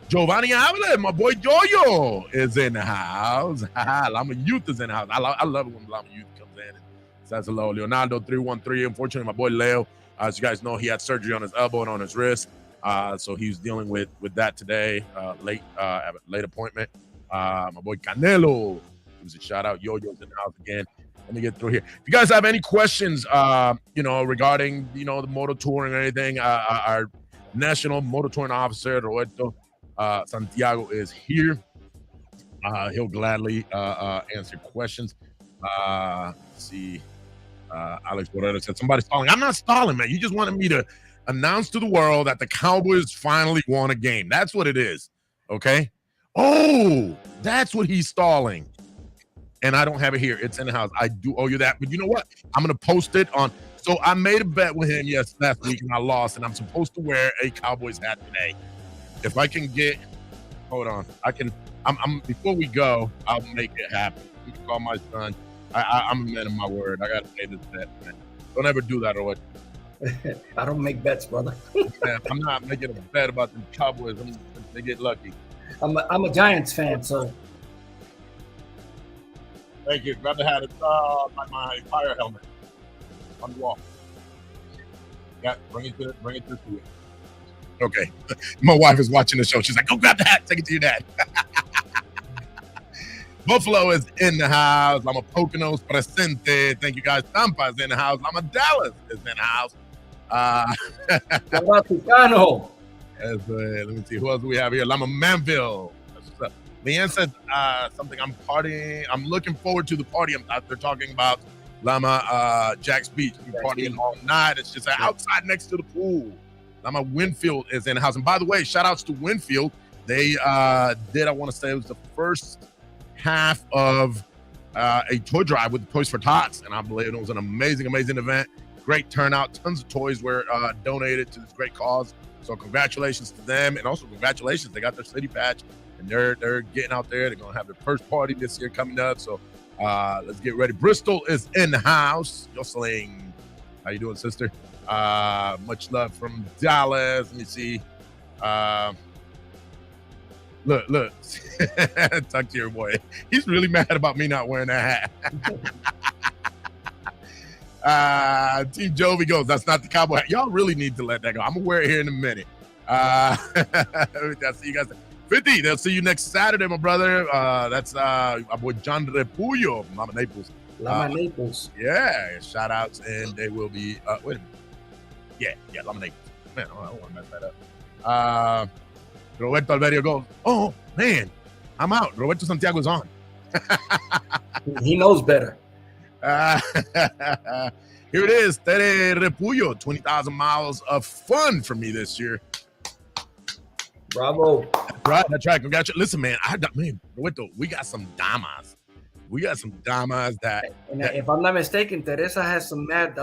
Giovanni Avila, my boy Jojo is in the house. LAMA Youth is in the house. I love it when LAMA Youth comes in and says hello. Leonardo 313. Unfortunately, my boy Leo, as you guys know, he had surgery on his elbow and on his wrist. So he's dealing with that today, late appointment. My boy Canelo, gives a shout out. Yo-Yo's in the house again. Let me get through here. If you guys have any questions, you know, regarding, you know, the motor touring or anything, our national motor touring officer, Roberto Santiago, is here. He'll gladly answer questions. Let's see. Alex Borrero said, somebody's stalling. I'm not stalling, man. You just wanted me to announce to the world that the Cowboys finally won a game. That's what it is. Okay? Oh, that's what he's stalling. And I don't have it here. It's in the house. I do owe you that. But you know what? I'm going to post it on. So I made a bet with him last week, and I lost. And I'm supposed to wear a Cowboys hat today. If I can get, hold on. I'm before we go, I'll make it happen. I'm going to call my son. I'm a man of my word. I got to pay this bet, man. Don't ever do that, or what? I don't make bets, brother. Man, I'm not making a bet about the Cowboys. They get lucky. I'm a Giants fan, so. Thank you. Grab the hat. It's my fire helmet on the wall. Yeah, bring it to you. Okay. My wife is watching the show. She's like, go grab the hat. Take it to your dad. Buffalo is in the house. LAMA Poconos presente. Thank you, guys. Tampa is in the house. LAMA Dallas is in the house. Let me see. Who else do we have here? LAMA Manville. Leanne said something. I'm partying. I'm looking forward to the party. They're talking about LAMA Jack's Beach. We're partying all night. It's just outside next to the pool. LAMA Winfield is in the house. And by the way, shout outs to Winfield. They did, I want to say, it was the first half of a toy drive with the Toys for Tots. And I believe it was an amazing, amazing event. Great turnout. Tons of toys were donated to this great cause. So congratulations to them. And also congratulations. They got their city patch. And they're getting out there. They're going to have their first party this year coming up. So let's get ready. Bristol is in the house. Jocelyn, how you doing, sister? Much love from Dallas. Let me see. Look. Talk to your boy. He's really mad about me not wearing that hat. Team Jovi goes, that's not the cowboy hat. Y'all really need to let that go. I'm going to wear it here in a minute. I'll see you guys. 50, they'll see you next Saturday, my brother. That's my boy John Repullo from LAMA Naples. LAMA Naples. Yeah, shout outs, and they will be, wait a minute. Yeah, LAMA Naples. Man, I don't want to mess that up. Roberto Alverio goes, oh, man, I'm out. Roberto Santiago's on. He knows better. Here it is, Tere Repullo, 20,000 miles of fun for me this year. Bravo. That's right. Congratulations. Listen, man, Roberto, we got some damas. And if I'm not mistaken, Teresa has some mad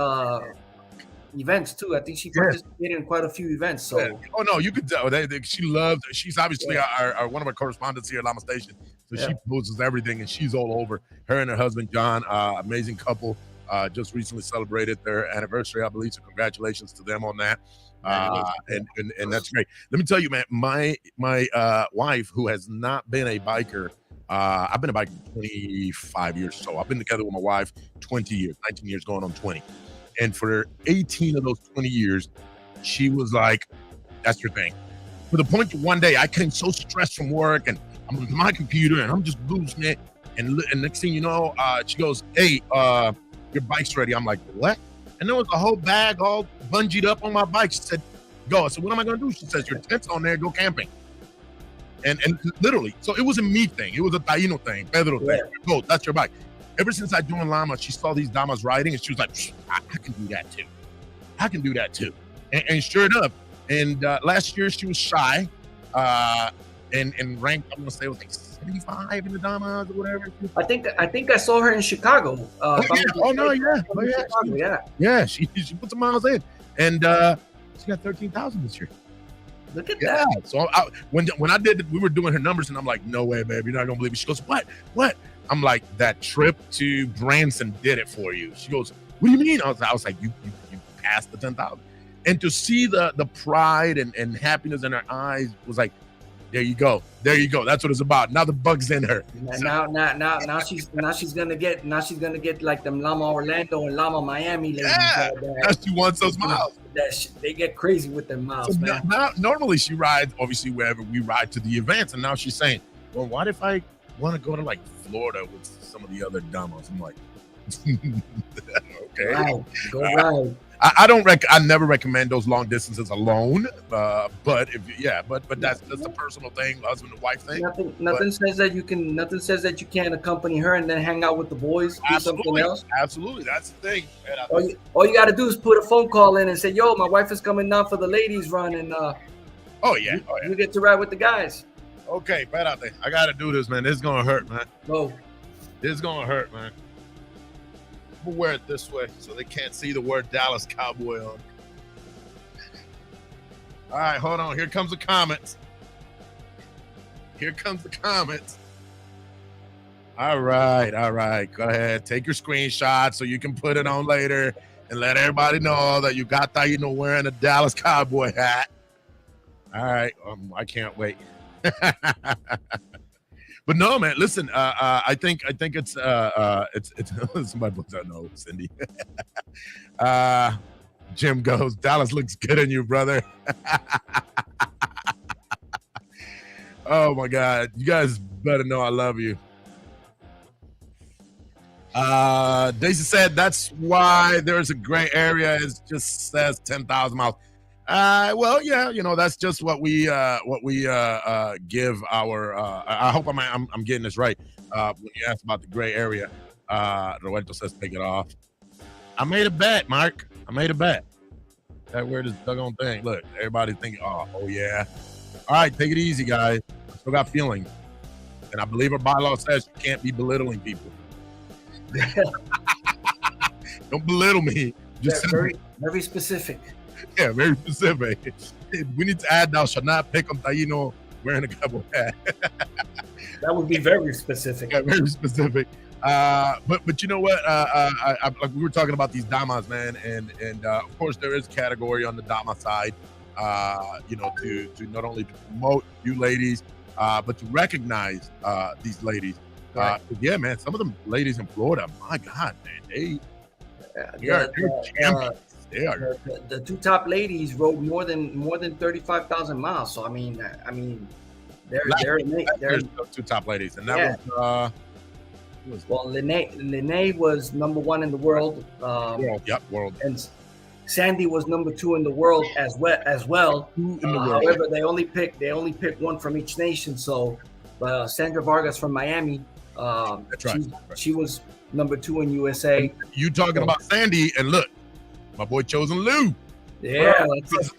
events too. I think she participated in quite a few events. So, oh no, you could tell she loved. She's obviously our one of our correspondents here at LAMA Station, so she posts everything, and she's all over. Her and her husband John, amazing couple, just recently celebrated their anniversary, I believe. So congratulations to them on that. And that's great. Let me tell you, man, my wife, who has not been a biker. I've been a biker for 25 years or so. I've been together with my wife 20 years, 19 years going on 20. And for 18 of those 20 years, she was like, that's your thing. To the point that one day I came so stressed from work and I'm on my computer and I'm just losing it. And next thing you know, she goes, hey, your bike's ready. I'm like, what? And there was a whole bag all bungeed up on my bike. She said, go. I said, what am I going to do? She says, your tent's on there. Go camping. And literally, so it was a me thing. It was a Taino thing, Pedro thing. Go, that's your bike. Ever since I joined LAMA, she saw these damas riding, and she was like, I can do that too. I can do that too. And sure enough, and last year she was shy and ranked, I'm going to say it was like 75 in the damas or whatever. I think I saw her in Chicago. Yeah, she put some miles in. And she got 13,000 this year. Look at that. So when I did it, we were doing her numbers, and I'm like, no way, babe, you're not gonna believe it. She goes, what? I'm like, that trip to Branson did it for you. She goes, what do you mean? I was like, you passed the 10,000. And to see the pride and happiness in her eyes was like, there you go. That's what it's about. Now the bug's in her. Now she's gonna get like them Llama Orlando and Llama Miami ladies. Now she wants those miles. They get crazy with their miles, man. Now, normally she rides, obviously, wherever we ride to the events, and now she's saying, well, what if I want to go to like Florida with some of the other damas? I'm like, okay. Right. Go right. I never recommend those long distances alone. But that's a personal thing, husband and wife thing. Nothing says that you can't accompany her and then hang out with the boys, do something else. Absolutely, that's the thing. All you got to do is put a phone call in and say, "Yo, my wife is coming down for the ladies run," and you get to ride with the guys. Okay, espérate. I got to do this, man. This is gonna hurt, man. Go. This is gonna hurt, man. We'll wear it this way so they can't see the word Dallas Cowboy on. All right, hold on. Here comes the comments. All right. Go ahead. Take your screenshot so you can put it on later and let everybody know that you got that, wearing a Dallas Cowboy hat. All right. I can't wait. But no, man, listen, I think it's somebody puts out no, Cindy. Jim goes, Dallas looks good on you, brother. Oh my God. You guys better know I love you. Daisy said that's why there's a gray area. It just says 10,000 miles. Well, yeah, that's just what we give our. I hope I'm getting this right. When you asked about the gray area, Roberto says take it off. I made a bet, Mark. That weird is doggone thing. Look, everybody's thinking, oh yeah. All right, take it easy, guys. I still got feelings, and I believe our bylaw says you can't be belittling people. Don't belittle me. Just very, very specific. Yeah, very specific. We need to add thou shalt not pick on Taino wearing a cowboy hat. That would be very specific. Yeah, very specific. But you know what? Like we were talking about these damas, man, and of course there is a category on the dama side, to not only promote you ladies, but to recognize these ladies. Right. Yeah, man, some of them ladies in Florida, my God, man, they're champions. They are. The two top ladies rode more than 35,000 miles. So I mean, they're two top ladies, and that was. Well, Lene was number 1 in the world. World. And Sandy was number 2 in the world as well. However, they only picked one from each nation. So, Sandra Vargas from Miami. That's right. She was number 2 in USA. You talking about Sandy? And look, my boy Chosen Lou. Yeah,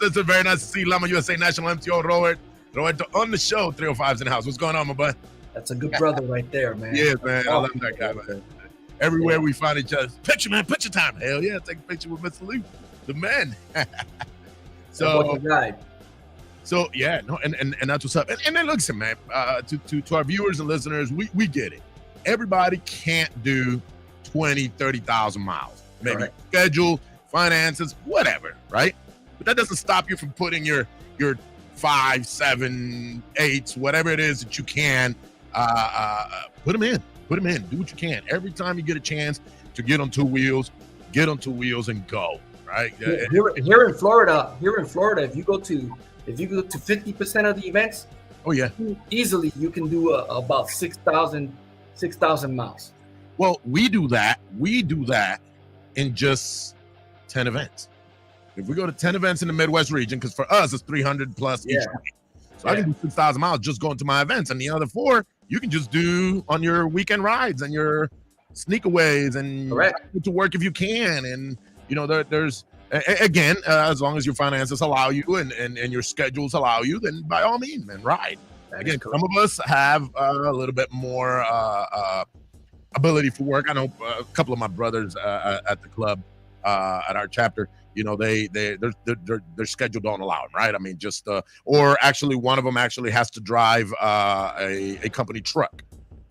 that's very nice to see LAMA USA National MTO Roberto on the show. 305's in the house. What's going on, my boy? That's a good brother right there, man. Yeah, man. I love that guy, man. Everywhere we find each other, picture time. Hell yeah, take a picture with Mr. Lou. the men. So, So yeah, no, and that's what's up. And then listen, man, to our viewers and listeners, we get it. Everybody can't do 20, 30,000 miles. Maybe schedule, finances, whatever, right? But that doesn't stop you from putting your 5, 7, 8s, whatever it is that you can, put them in. Do what you can. Every time you get a chance to get on two wheels and go, right? Here in Florida, if you go to 50% of the events, oh yeah, easily you can do about 6,000 miles. Well, we do that in just 10 events. If we go to 10 events in the Midwest region, because for us it's 300 plus each week. So I can do 6,000 miles just going to my events, and the other 4 you can just do on your weekend rides and your sneakaways and get to work if you can. And you know, there's again, as long as your finances allow you and your schedules allow you, then by all means, man, ride. Again, some of us have a little bit more ability for work. I know a couple of my brothers at the club, at our chapter, you know, their schedule don't allow them, right? I mean, just or actually one of them actually has to drive a company truck,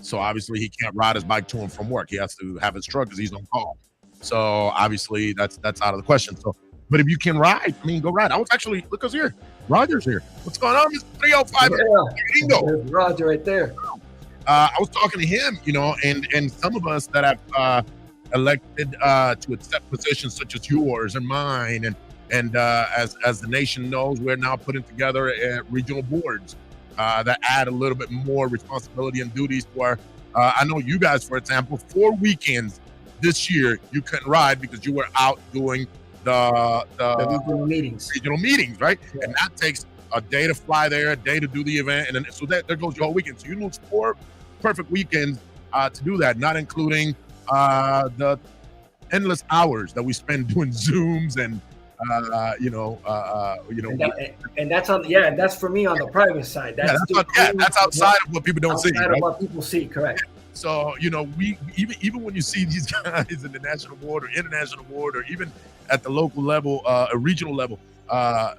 so obviously he can't ride his bike to and from work. He has to have his truck because he's on call. So obviously that's out of the question. So, but if you can ride, I mean, go ride. I was actually, look who's here. Roger's here. What's going on, Mr. 305? There's Roger right there. I was talking to him, you know, and some of us that have elected to accept positions such as yours and mine, and as the nation knows, we're now putting together regional boards that add a little bit more responsibility and duties to our. I know you guys, for example, 4 weekends this year you couldn't ride because you were out doing the regional meetings, right? Yeah. And that takes a day to fly there, a day to do the event, and then so that there goes your whole weekend. So you lose 4 perfect weekends to do that, not including the endless hours that we spend doing Zooms and and that's on and that's for me on the private side. That's outside of what people don't see. Outside of what people see, correct. So, you know, we even when you see these guys in the national board or international board or even at the local level, a regional level, a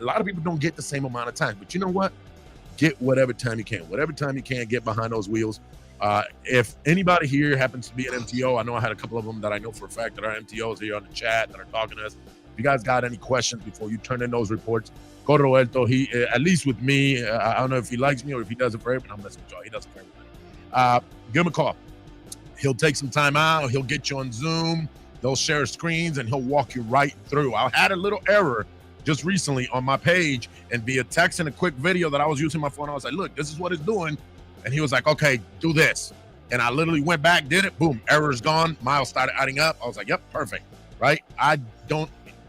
lot of people don't get the same amount of time. But you know what? Get whatever time you can. Whatever time you can, get behind those wheels. If anybody here happens to be an MTO, I know I had a couple of them that I know for a fact that are MTOs here on the chat that are talking to us. If you guys got any questions before you turn in those reports, go to Roberto. He, at least with me, I don't know if he likes me or if he does it for everybody. I'm messing with y'all. He does it for everybody. Give him a call. He'll take some time out. He'll get you on Zoom. They'll share screens and he'll walk you right through. I had a little error just recently on my page, and via text and a quick video that I was using my phone, I was like, look, this is what it's doing. And he was like, okay, do this. And I literally went back, did it, boom, error's gone. Miles started adding up. I was like, yep, perfect, right?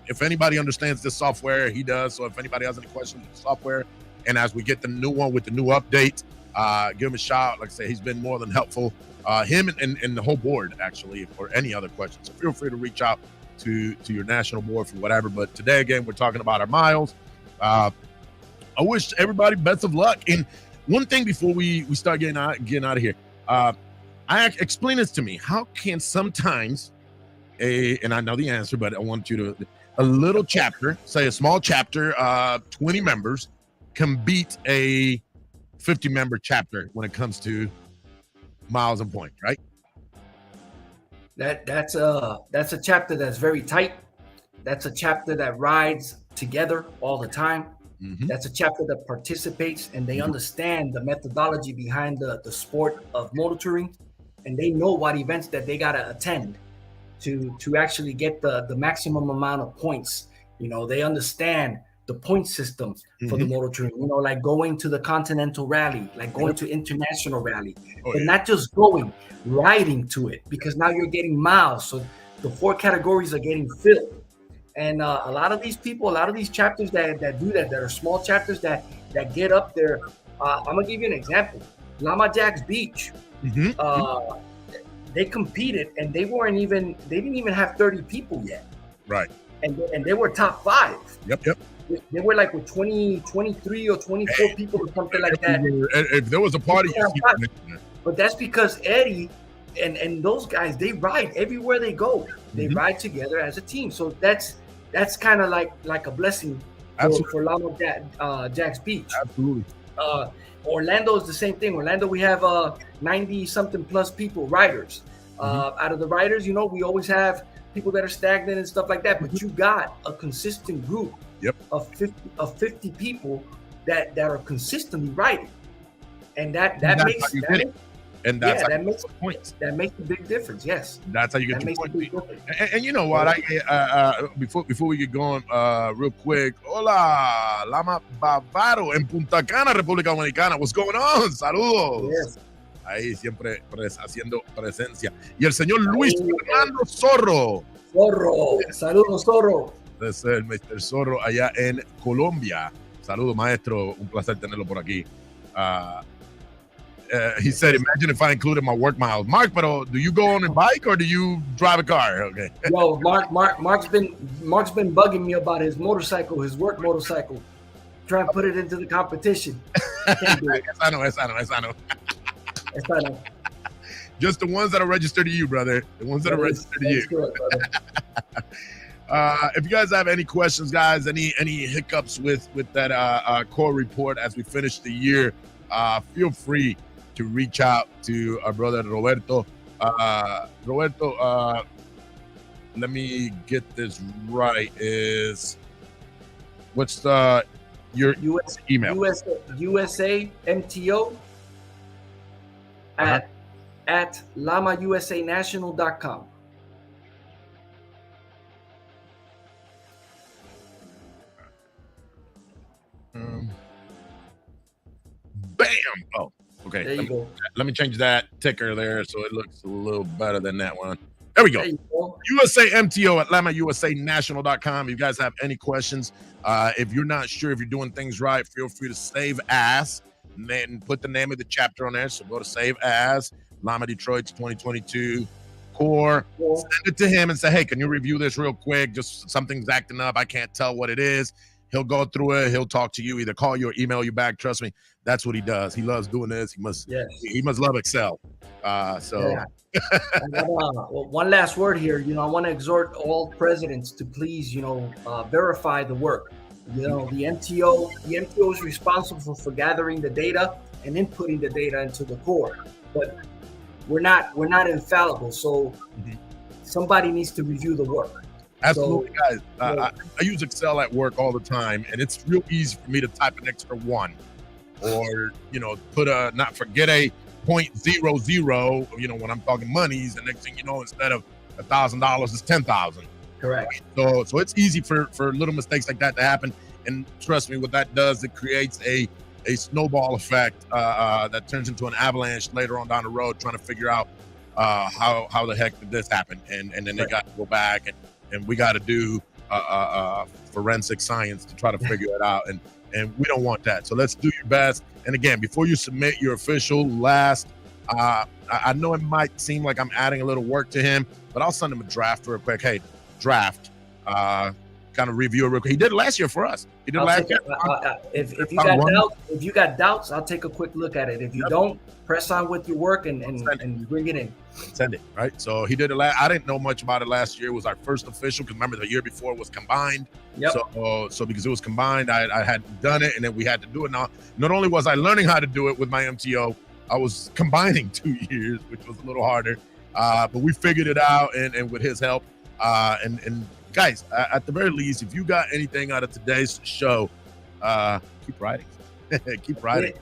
If anybody understands this software, he does. So if anybody has any questions with the software, and as we get the new one with the new update, give him a shout. Like I say, he's been more than helpful. Him and the whole board, actually, for any other questions. So feel free to reach out to your national board for whatever. But today, again, we're talking about our miles. I wish everybody best of luck. And one thing before we start getting out of here, explain this to me. How can sometimes and I know the answer, but I want you to, a little chapter, say a small chapter, 20 members, can beat a 50-member chapter when it comes to miles and points, right? That's a chapter that's very tight. That's a chapter that rides together all the time. Mm-hmm. That's a chapter that participates and they understand the methodology behind the sport of motor touring, and they know what events that they gotta attend to actually get the maximum amount of points. You know, they understand the point systems for the motor touring, you know, like going to the Continental Rally, like going to International Rally, but not just going, riding to it, because now you're getting miles. So the 4 categories are getting filled. And a lot of these people, a lot of these chapters that do that are small chapters that get up there. I'm gonna give you an example. LAMA Jack's Beach, they competed and they didn't even have 30 people yet. Right. And they were top 5. Yep. They were like with 23 or 24 people or something like that. If there was a party, but that's because Eddie and those guys, they ride everywhere they go. They ride together as a team. So that's that's kind of like a blessing for Llama Jack's Beach. Absolutely. Orlando is the same thing. Orlando, we have 90 something plus people, riders. Out of the riders, you know, we always have people that are stagnant and stuff like that, but you got a consistent group of 50 people that are consistently riding, and that makes and that's that makes points. That makes a big difference. Yes, that's how you get your points. And you know what? Before we get going, real quick, hola, Lama Bavaro en Punta Cana, República Dominicana. What's going on? Saludos. Yes. Ahí siempre haciendo presencia. Y el señor Luis Fernando Zorro. Saludos, Zorro. Es el Mr. Zorro allá en Colombia. Saludos, maestro. Un placer tenerlo por aquí. He said, imagine if I included my work miles. Mark, pero do you go on a bike or do you drive a car? Okay. Yo, Mark's been bugging me about his motorcycle, his work motorcycle. Trying to put it into the competition. Can't do it. I know. Just the ones that are registered to you, brother. The ones that are registered to you. Good, if you guys have any questions, guys, any hiccups with that core report as we finish the year, feel free to reach out to our brother Roberto. Roberto, let me get this right. What's your email? USA MTO at LAMAUSANational.com. Bam! Oh, okay. There you go. Let me change that ticker there so it looks a little better than that one. There we go. There you go. USA MTO at LAMAUSANational.com. If you guys have any questions, if you're not sure if you're doing things right, feel free to save as and then put the name of the chapter on there. So go to save as Lama Detroit's 2022 core. Send it to him and say, hey, can you review this real quick? Just something's acting up. I can't tell what it is. He'll go through it. He'll talk to you, either call you or email you back. Trust me, that's what he does. He loves doing this. He must love Excel. One last word here. You know, I want to exhort all presidents to please, verify the work. You know, the MTO is responsible for gathering the data and inputting the data into the core, but we're not infallible. So somebody needs to review the work. Absolutely, guys. I use Excel at work all the time, and it's real easy for me to type an extra 1 or, forget a 0.00, when I'm talking monies, the next thing you know, instead of $1,000, it's 10,000. Correct. So it's easy for little mistakes like that to happen. And trust me, what that does, it creates a snowball effect that turns into an avalanche later on down the road, trying to figure out how the heck did this happen. And then they got to go back and we got to do forensic science to try to figure it out. And we don't want that. So let's do your best. And again, before you submit your official last, I know it might seem like I'm adding a little work to him, but I'll send him a draft real quick. Hey, draft, kind of review it real quick. He did it last year for us. He did last year. If you got doubts, I'll take a quick look at it. If you don't, press on with your work and bring it in. Send it, right? So he did it I didn't know much about it last year. It was our first official, because remember the year before was combined. Yep. So because it was combined, I hadn't done it, and then we had to do it. Now, not only was I learning how to do it with my MTO, I was combining 2 years, which was a little harder. But we figured it out, and with his help. And guys, at the very least, if you got anything out of today's show, keep writing. Keep writing.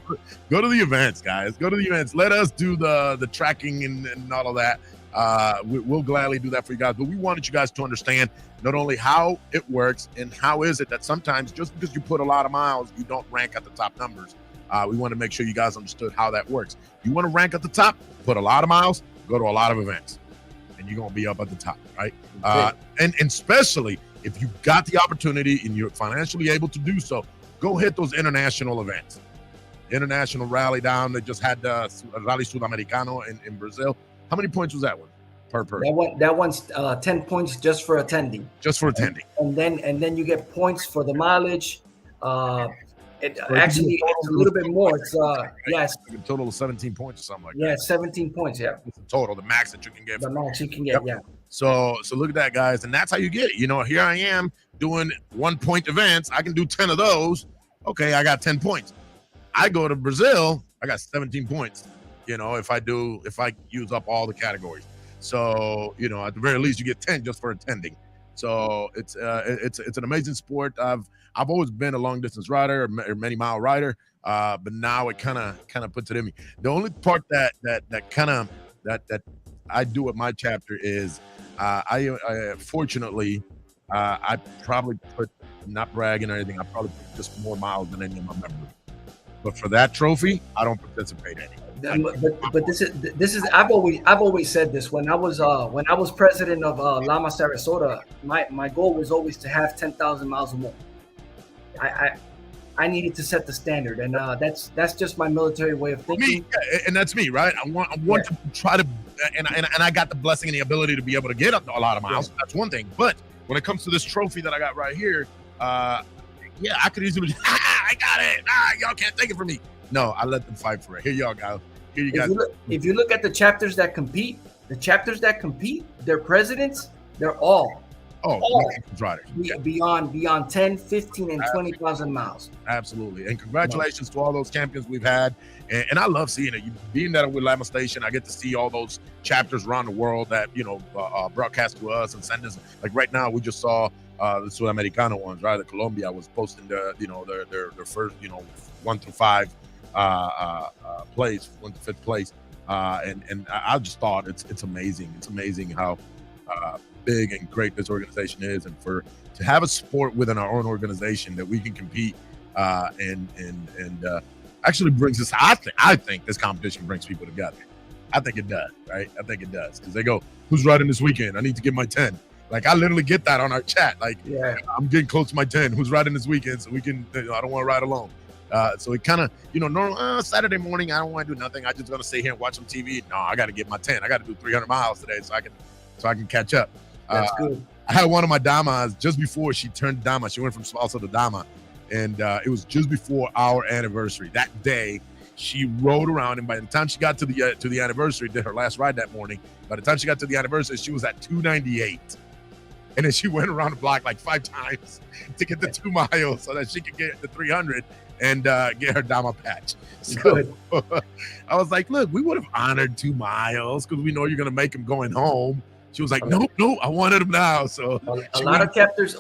Go to the events, guys. Go to the events. Let us do the tracking and all of that. We'll gladly do that for you guys. But we wanted you guys to understand not only how it works and how is it that sometimes just because you put a lot of miles, you don't rank at the top numbers. We want to make sure you guys understood how that works. You want to rank at the top, put a lot of miles, go to a lot of events, and you're going to be up at the top, right? And especially if you got the opportunity and you're financially able to do so, go hit those international events. International rally down. They just had the Rally Sudamericano in Brazil. How many points was that one per person? That one's 10 points just for attending. Just for attending. And then you get points for the mileage. It's a little bit more. It's a total of 17 points or something like that. Yeah, 17 points. Yeah, it's the total, the max that you can get. The max you can get. Yeah. So look at that, guys, and that's how you get it. Here I am doing 1 point events. I can do 10 of those. Okay, I got 10 points. I go to Brazil, I got 17 points. If I use up all the categories. So, at the very least, you get 10 just for attending. So it's an amazing sport. I've always been a long distance rider or many mile rider, but now it kind of puts it in me. The only part that I do at my chapter is I fortunately I probably put, not bragging or anything, I probably put just more miles than any of my members. But for that trophy, I don't participate in it. But this is I've always said this when I was president of LAMA Sarasota, my goal was always to have 10,000 miles or more. I needed to set the standard, and that's just my military way of thinking. And that's me, right? I want to try to, and I got the blessing and the ability to be able to get up a lot of miles. That's one thing. But when it comes to this trophy that I got right here, I could easily, I got it. Y'all can't take it from me. No, I let them fight for it. Here y'all go. Here you guys. If you look at the chapters that compete, their presidents, they're all riders. Beyond 10, 15, and 20,000 miles. Absolutely. And congratulations to all those champions we've had. And I love seeing it. Being that with LAMA Station, I get to see all those chapters around the world that, broadcast to us and send us. Like right now, we just saw the Sudamericano ones, right? The Colombia was posting their first, 1 through 5 place, 1 to 5th place. And I just thought it's amazing. It's amazing how big and great this organization is, and to have a sport within our own organization that we can compete and actually brings us. I think this competition brings people together. I think it does, right? I think it does, because they go, "Who's riding this weekend? I need to get my 10." Like, I literally get that on our chat. Like, I'm getting close to my 10. Who's riding this weekend? So we can. I don't want to ride alone. So it kind of, normal Saturday morning, I don't want to do nothing. I just gonna sit here and watch some TV. No, I got to get my 10. I got to do 300 miles today so I can catch up. That's good. I had one of my damas just before she turned dama. She went from salsa to dama, and it was just before our anniversary. That day, she rode around, and by the time she got to the anniversary, did her last ride that morning. By the time she got to the anniversary, she was at 298, and then she went around the block like 5 times to get the 2 miles so that she could get the 300 and get her dama patch. So good. I was like, look, we would have honored 2 miles because we know you're gonna make them going home. She was like, no, I wanted them now. So a lot of chapters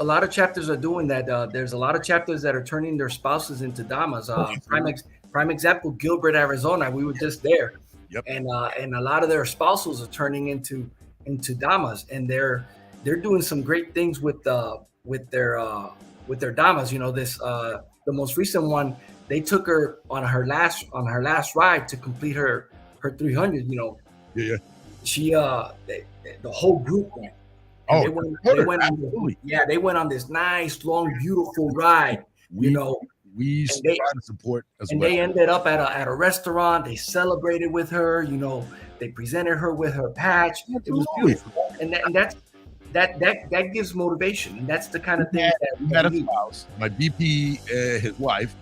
are doing that. There's a lot of chapters that are turning their spouses into damas. Prime example, Gilbert, Arizona. We were just there. Yep. And a lot of their spouses are turning into damas, and they're doing some great things with their damas. The most recent one, they took her on her last ride to complete her 300. Yeah. She the whole group went. They went on this nice, long, beautiful ride. We try to support as well. They ended up at a restaurant. They celebrated with her. They presented her with her patch. It was beautiful, and that gives motivation, and that's the kind of thing that we had a spouse. My BP, his wife,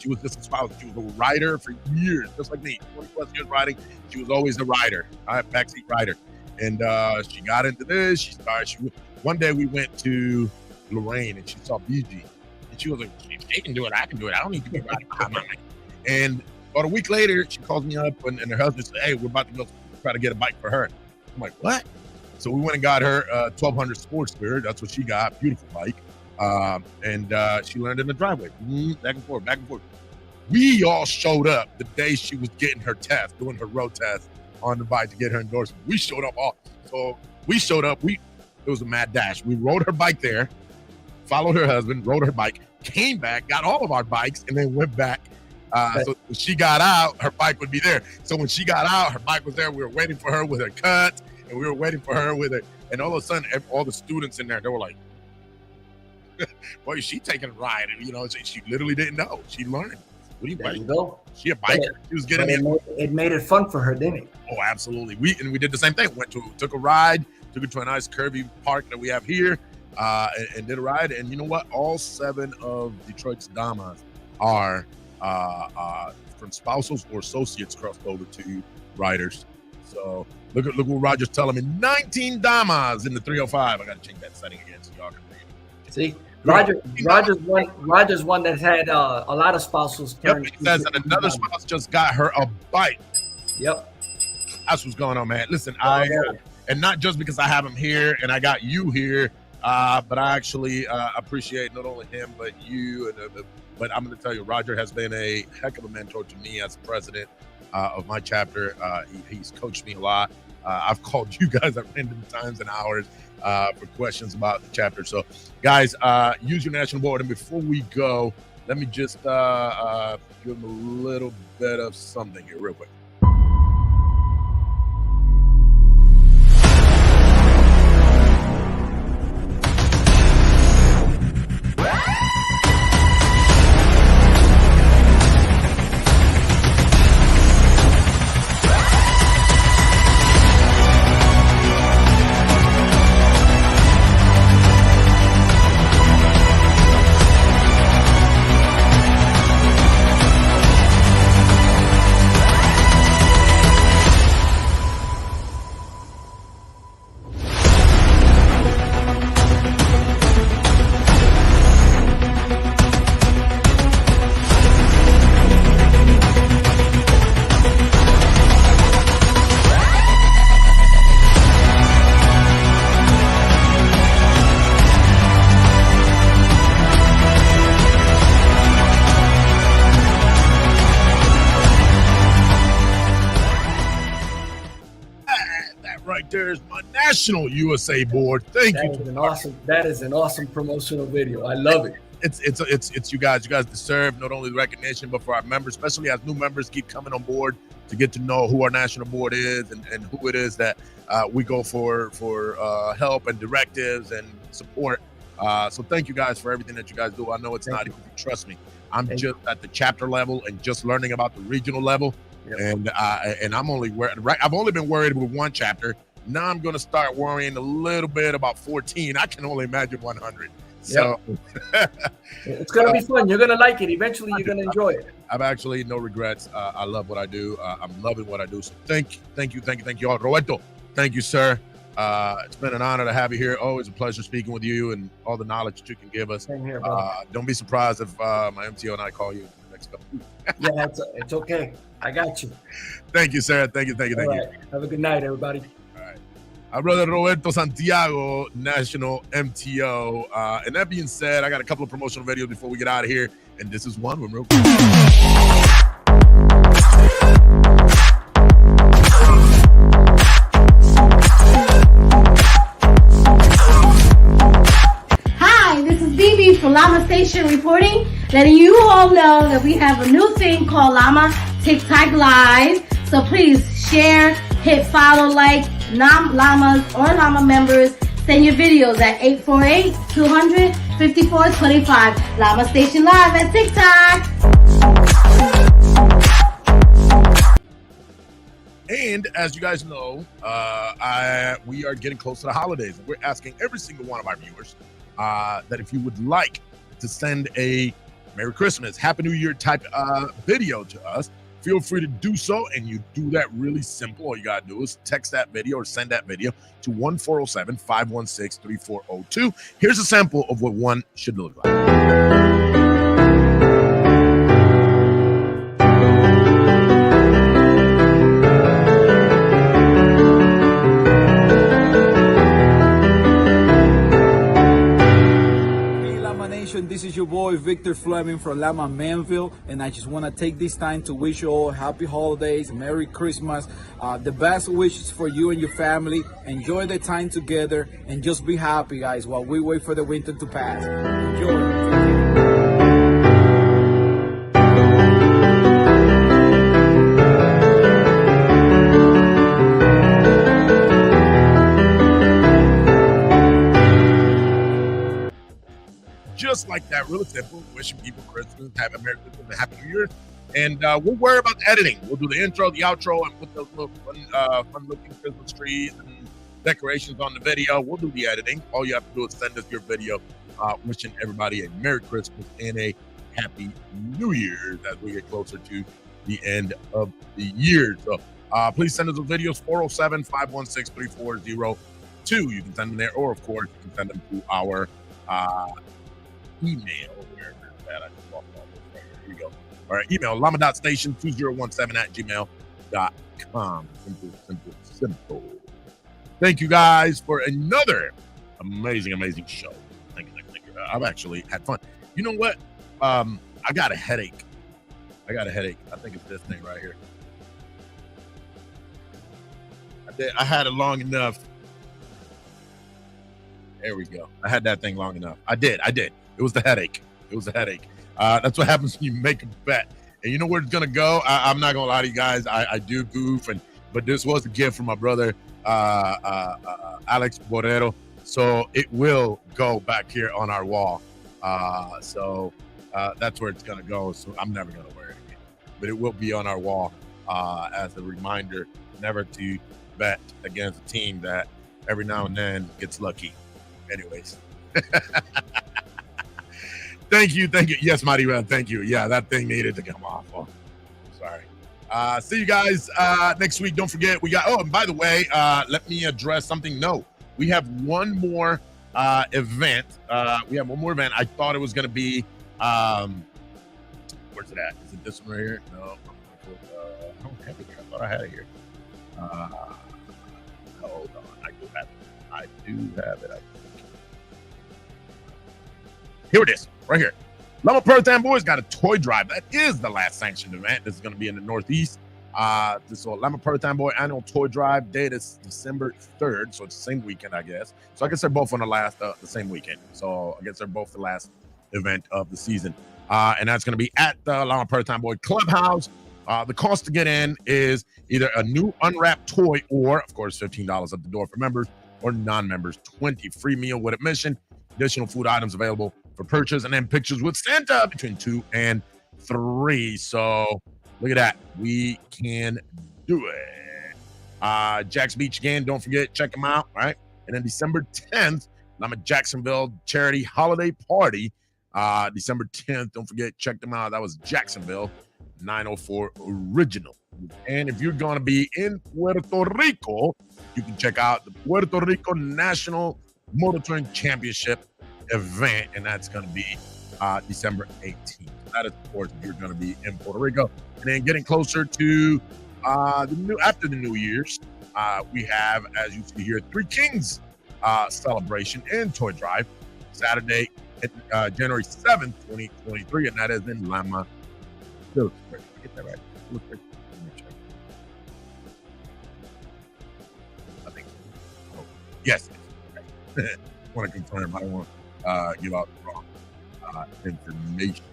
she was just a spouse. She was a rider for years, just like me. 20+ years riding. She was always a rider, backseat rider. And she got into this. One day we went to Lorraine, and she saw BG, and she was like, "They can do it. I can do it. I don't need to be riding behind mine." And about a week later, she calls me up, and her husband said, "Hey, we're about to go try to get a bike for her." I'm like, "What?" So we went and got her 1200 Sports Spirit. That's what she got. Beautiful bike. And she learned in the driveway. Back and forth. We all showed up the day she was getting her test, doing her road test on the bike to get her endorsement. We showed up it was a mad dash. We rode her bike there, followed her husband, rode her bike, came back, got all of our bikes, and then went back. So when she got out, her bike would be there. So when she got out, her bike was there. We were waiting for her with her cut. And we were waiting for her with it. And all of a sudden, all the students in there, they were like, boy, is she taking a ride? And, she literally didn't know. She learned. What do you There you go. She a biker. She was getting it made it fun for her, didn't it? Oh, absolutely. We did the same thing. Took a ride, took her to a nice curvy park that we have here, and did a ride. And you know what? All 7 of Detroit's damas are from spousals or associates crossed over to riders. So look what Roger's telling me. 19 damas in the 305. I got to change that setting again so y'all can read See, Roger's one that had a lot of spouses. Yep, it says that another spouse just got her a bite. Yep. That's what's going on, man. Listen, Oh, and not just because I have him here and I got you here, but I actually appreciate not only him, but you. But I'm going to tell you, Roger has been a heck of a mentor to me as president of my chapter. He's coached me a lot. I've called you guys at random times and hours for questions about the chapter. So, guys, use your national board. And before we go, let me just give them a little bit of something here real quick. There's my national USA board. Thank you. That is an awesome promotional video. I love it. It's you guys. You guys deserve not only the recognition, but for our members, especially as new members keep coming on board to get to know who our national board is and who it is that we go for help and directives and support. So thank you guys for everything that you guys do. I know it's not easy. Trust me. I'm just at the chapter level and just learning about the regional level. Yep. And I'm only worried. I've only been worried with one chapter. Now I'm going to start worrying a little bit about 14. I can only imagine 100. So it's going to be fun. You're going to like it. Eventually, you're going to enjoy it. I've actually no regrets. I love what I do. I'm loving what I do. So thank you all. Roberto, thank you, sir. It's been an honor to have you here. Always a pleasure speaking with you and all the knowledge that you can give us. Same here, brother. Don't be surprised if my MTO and I call you in the next couple weeks. Yeah, it's okay. I got you. Thank you, sir. Thank you. Have a good night, everybody. Our brother Roberto Santiago, National MTO. And that being said, I got a couple of promotional videos before we get out of here. And this is one of them real quick. Hi, this is BB from LAMA Station reporting, letting you all know that we have a new thing called LAMA TikTok Live. So please share, hit follow, like, non-llamas or llama members, send your videos at 848-200-5425. LAMA Station Live at TikTok. And as you guys know, we are getting close to the holidays. We're asking every single one of our viewers that if you would like to send a Merry Christmas, Happy New Year type video to us, feel free to do so, and you do that really simple. All you gotta do is text that video or send that video to 1-407-516-3402. Here's a sample of what one should look like. This is your boy Victor Fleming from Lama Manville, and I just want to take this time to wish you all happy holidays, Merry Christmas, the best wishes for you and your family. Enjoy the time together and just be happy, guys, while we wait for the winter to pass. Enjoy. Just like that, really simple. Wishing people Christmas, have a Merry Christmas and Happy New Year. And we'll worry about the editing. We'll do the intro, the outro, and put those little fun-looking Christmas trees and decorations on the video. We'll do the editing. All you have to do is send us your video wishing everybody a Merry Christmas and a Happy New Year as we get closer to the end of the year. So please send us the videos, 407-516-3402. You can send them there, or of course, you can send them to our email. Where is that? I just lost all this right here. Here we go. All right, email lama.station2017@gmail.com. Simple. Thank you guys for another amazing show. Thank you. I've actually had fun. You know what? I got a headache. I think it's this thing right here. I had it long enough. There we go. I had that thing long enough. I did. It was the headache. That's what happens when you make a bet. And you know where it's going to go? I'm not going to lie to you guys. I do goof, but this was a gift from my brother, Alex Borrero. So it will go back here on our wall. So that's where it's going to go. So I'm never going to wear it again. But it will be on our wall as a reminder never to bet against a team that every now and then gets lucky. Anyways. Thank you. Yes, Mighty Man, thank you. Yeah, that thing needed to come off. Oh, sorry. See you guys next week. Don't forget, we got, and by the way, let me address something. No, we have one more event. I thought it was going to be, where's it at? Is it this one right here? No. I don't have it here. I thought I had it here. Hold on. I do have it. I think. Here it is, right here. LAMA Perthan Boys got a toy drive. That is the last sanctioned event. This is going to be in the Northeast. So LAMA Perthan Boy annual toy drive date is December 3rd. So it's the same weekend, I guess. So I guess they're both on the same weekend. So I guess they're both the last event of the season. And that's going to be at the LAMA Perthan Boy Clubhouse. The cost to get in is either a new unwrapped toy or, of course, $15 at the door for members or non-members, $20 free meal with admission, additional food items available for purchase, and then pictures with Santa between 2 and 3. So look at that. We can do it. Jack's Beach again. Don't forget, check them out. Right. And then December 10th, LAMA Jacksonville Charity Holiday Party. December 10th. Don't forget, check them out. That was Jacksonville 904 Original. And if you're going to be in Puerto Rico, you can check out the Puerto Rico National Motor Touring Championship event, and that's going to be December 18th. That is, of course, if you're going to be in Puerto Rico. And then getting closer to after the New Year's, we have, as you see here, Three Kings celebration and toy drive Saturday, January 7th, 2023, and that is in LAMA. Get that right. I think so. Oh, yes. I want to confirm. I don't want to give out the wrong information.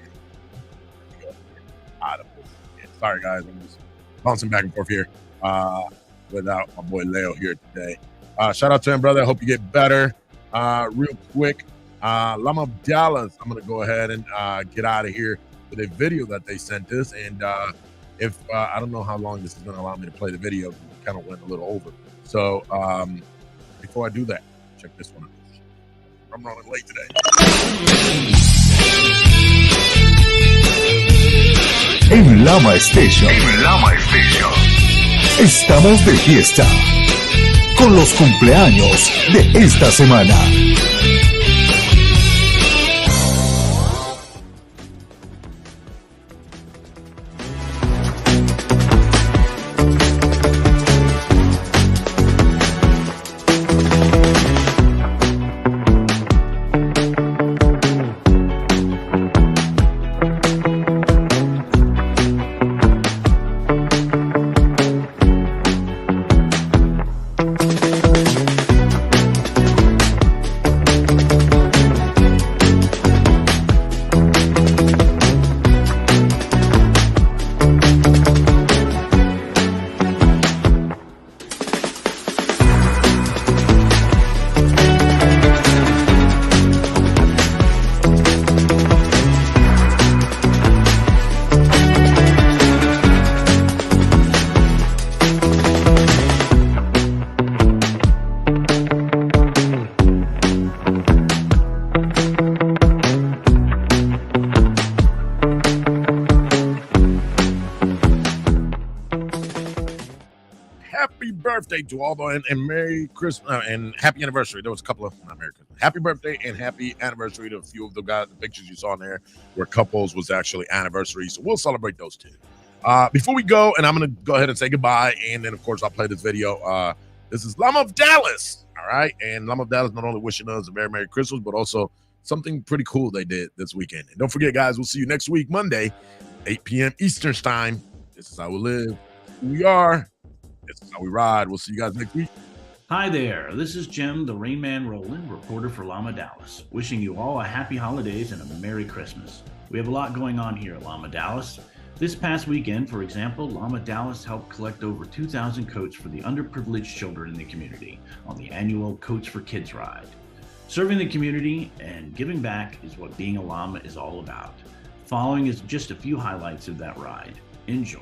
Sorry, guys. I'm just bouncing back and forth here without my boy Leo here today. Shout out to him, brother. I hope you get better. Real quick, LAMA Dallas, I'm going to go ahead and get out of here with a video that they sent us. And if I don't know how long this is going to allow me to play the video, it kind of went a little over. So before I do that, check this one out. I'm running late today. En LAMA Station. Estamos de fiesta con los cumpleaños de esta semana. birthday to all the and Merry Christmas and happy anniversary. There was a couple of not Merry Christmas. Happy birthday and happy anniversary to a few of the guys. The pictures you saw in there where couples was actually anniversary. So we'll celebrate those too. Before we go, and I'm gonna go ahead and say goodbye, and then of course I'll play this video. This is LAMA of Dallas. All right, and LAMA of Dallas not only wishing us a very Merry Christmas, but also something pretty cool they did this weekend. And don't forget, guys, we'll see you next week, Monday, 8 p.m. Eastern time. This is how we live. We are. This is how we ride. We'll see you guys next week. Hi there. This is Jim, the Rain Man Roland, reporter for LAMA Dallas, wishing you all a happy holidays and a Merry Christmas. We have a lot going on here at LAMA Dallas. This past weekend, for example, LAMA Dallas helped collect over 2,000 coats for the underprivileged children in the community on the annual Coats for Kids ride. Serving the community and giving back is what being a LAMA is all about. Following is just a few highlights of that ride. Enjoy.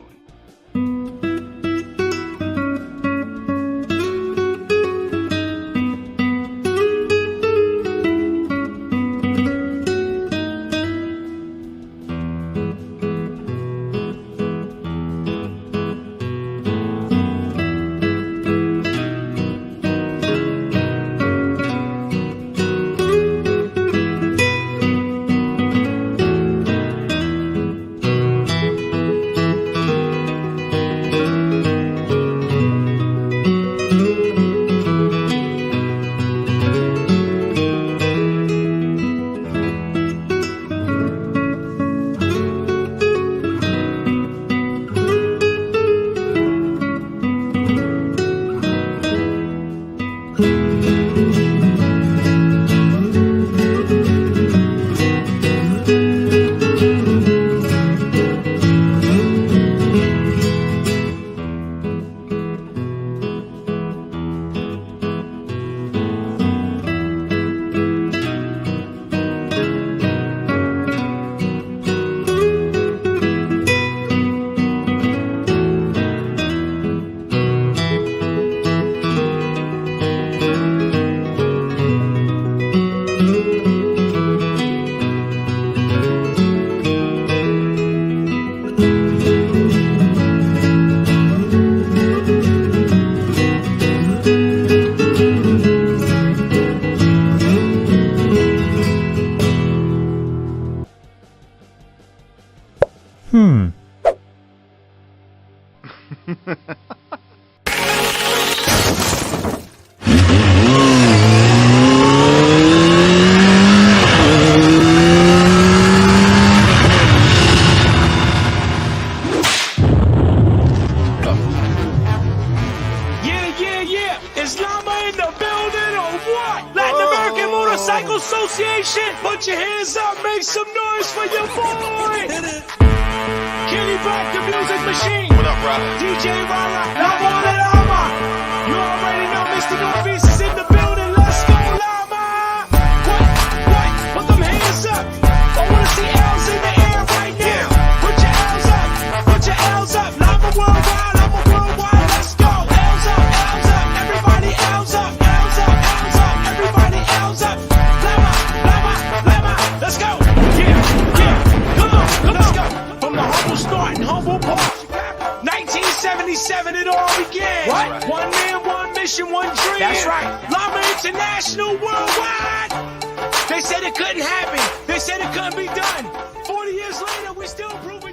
Is LAMA in the building or what? Latin American Motorcycle Association, put your hands up, make some noise for your boy. Kenny Black, the music machine. What up, brother? DJ Rala, LAMA. You already know Mr. Northeast is in the building. Let's go, LAMA. What? Put them hands up. I wanna see L's in the air right now. Put your L's up. Put your L's up. LAMA worldwide. LAMA worldwide. Let's go. L's up. L's up. Everybody L's up. L's up. L's up. Everybody L's up. LAMA. LAMA. LAMA. Let's go. Yeah. Come on. Let's go. From the humble start in Humble Park, 1977 it all began. What? One man, one mission, one dream. That's right. LAMA International worldwide. They said it couldn't happen. They said it couldn't be done. 40 years later, we still proving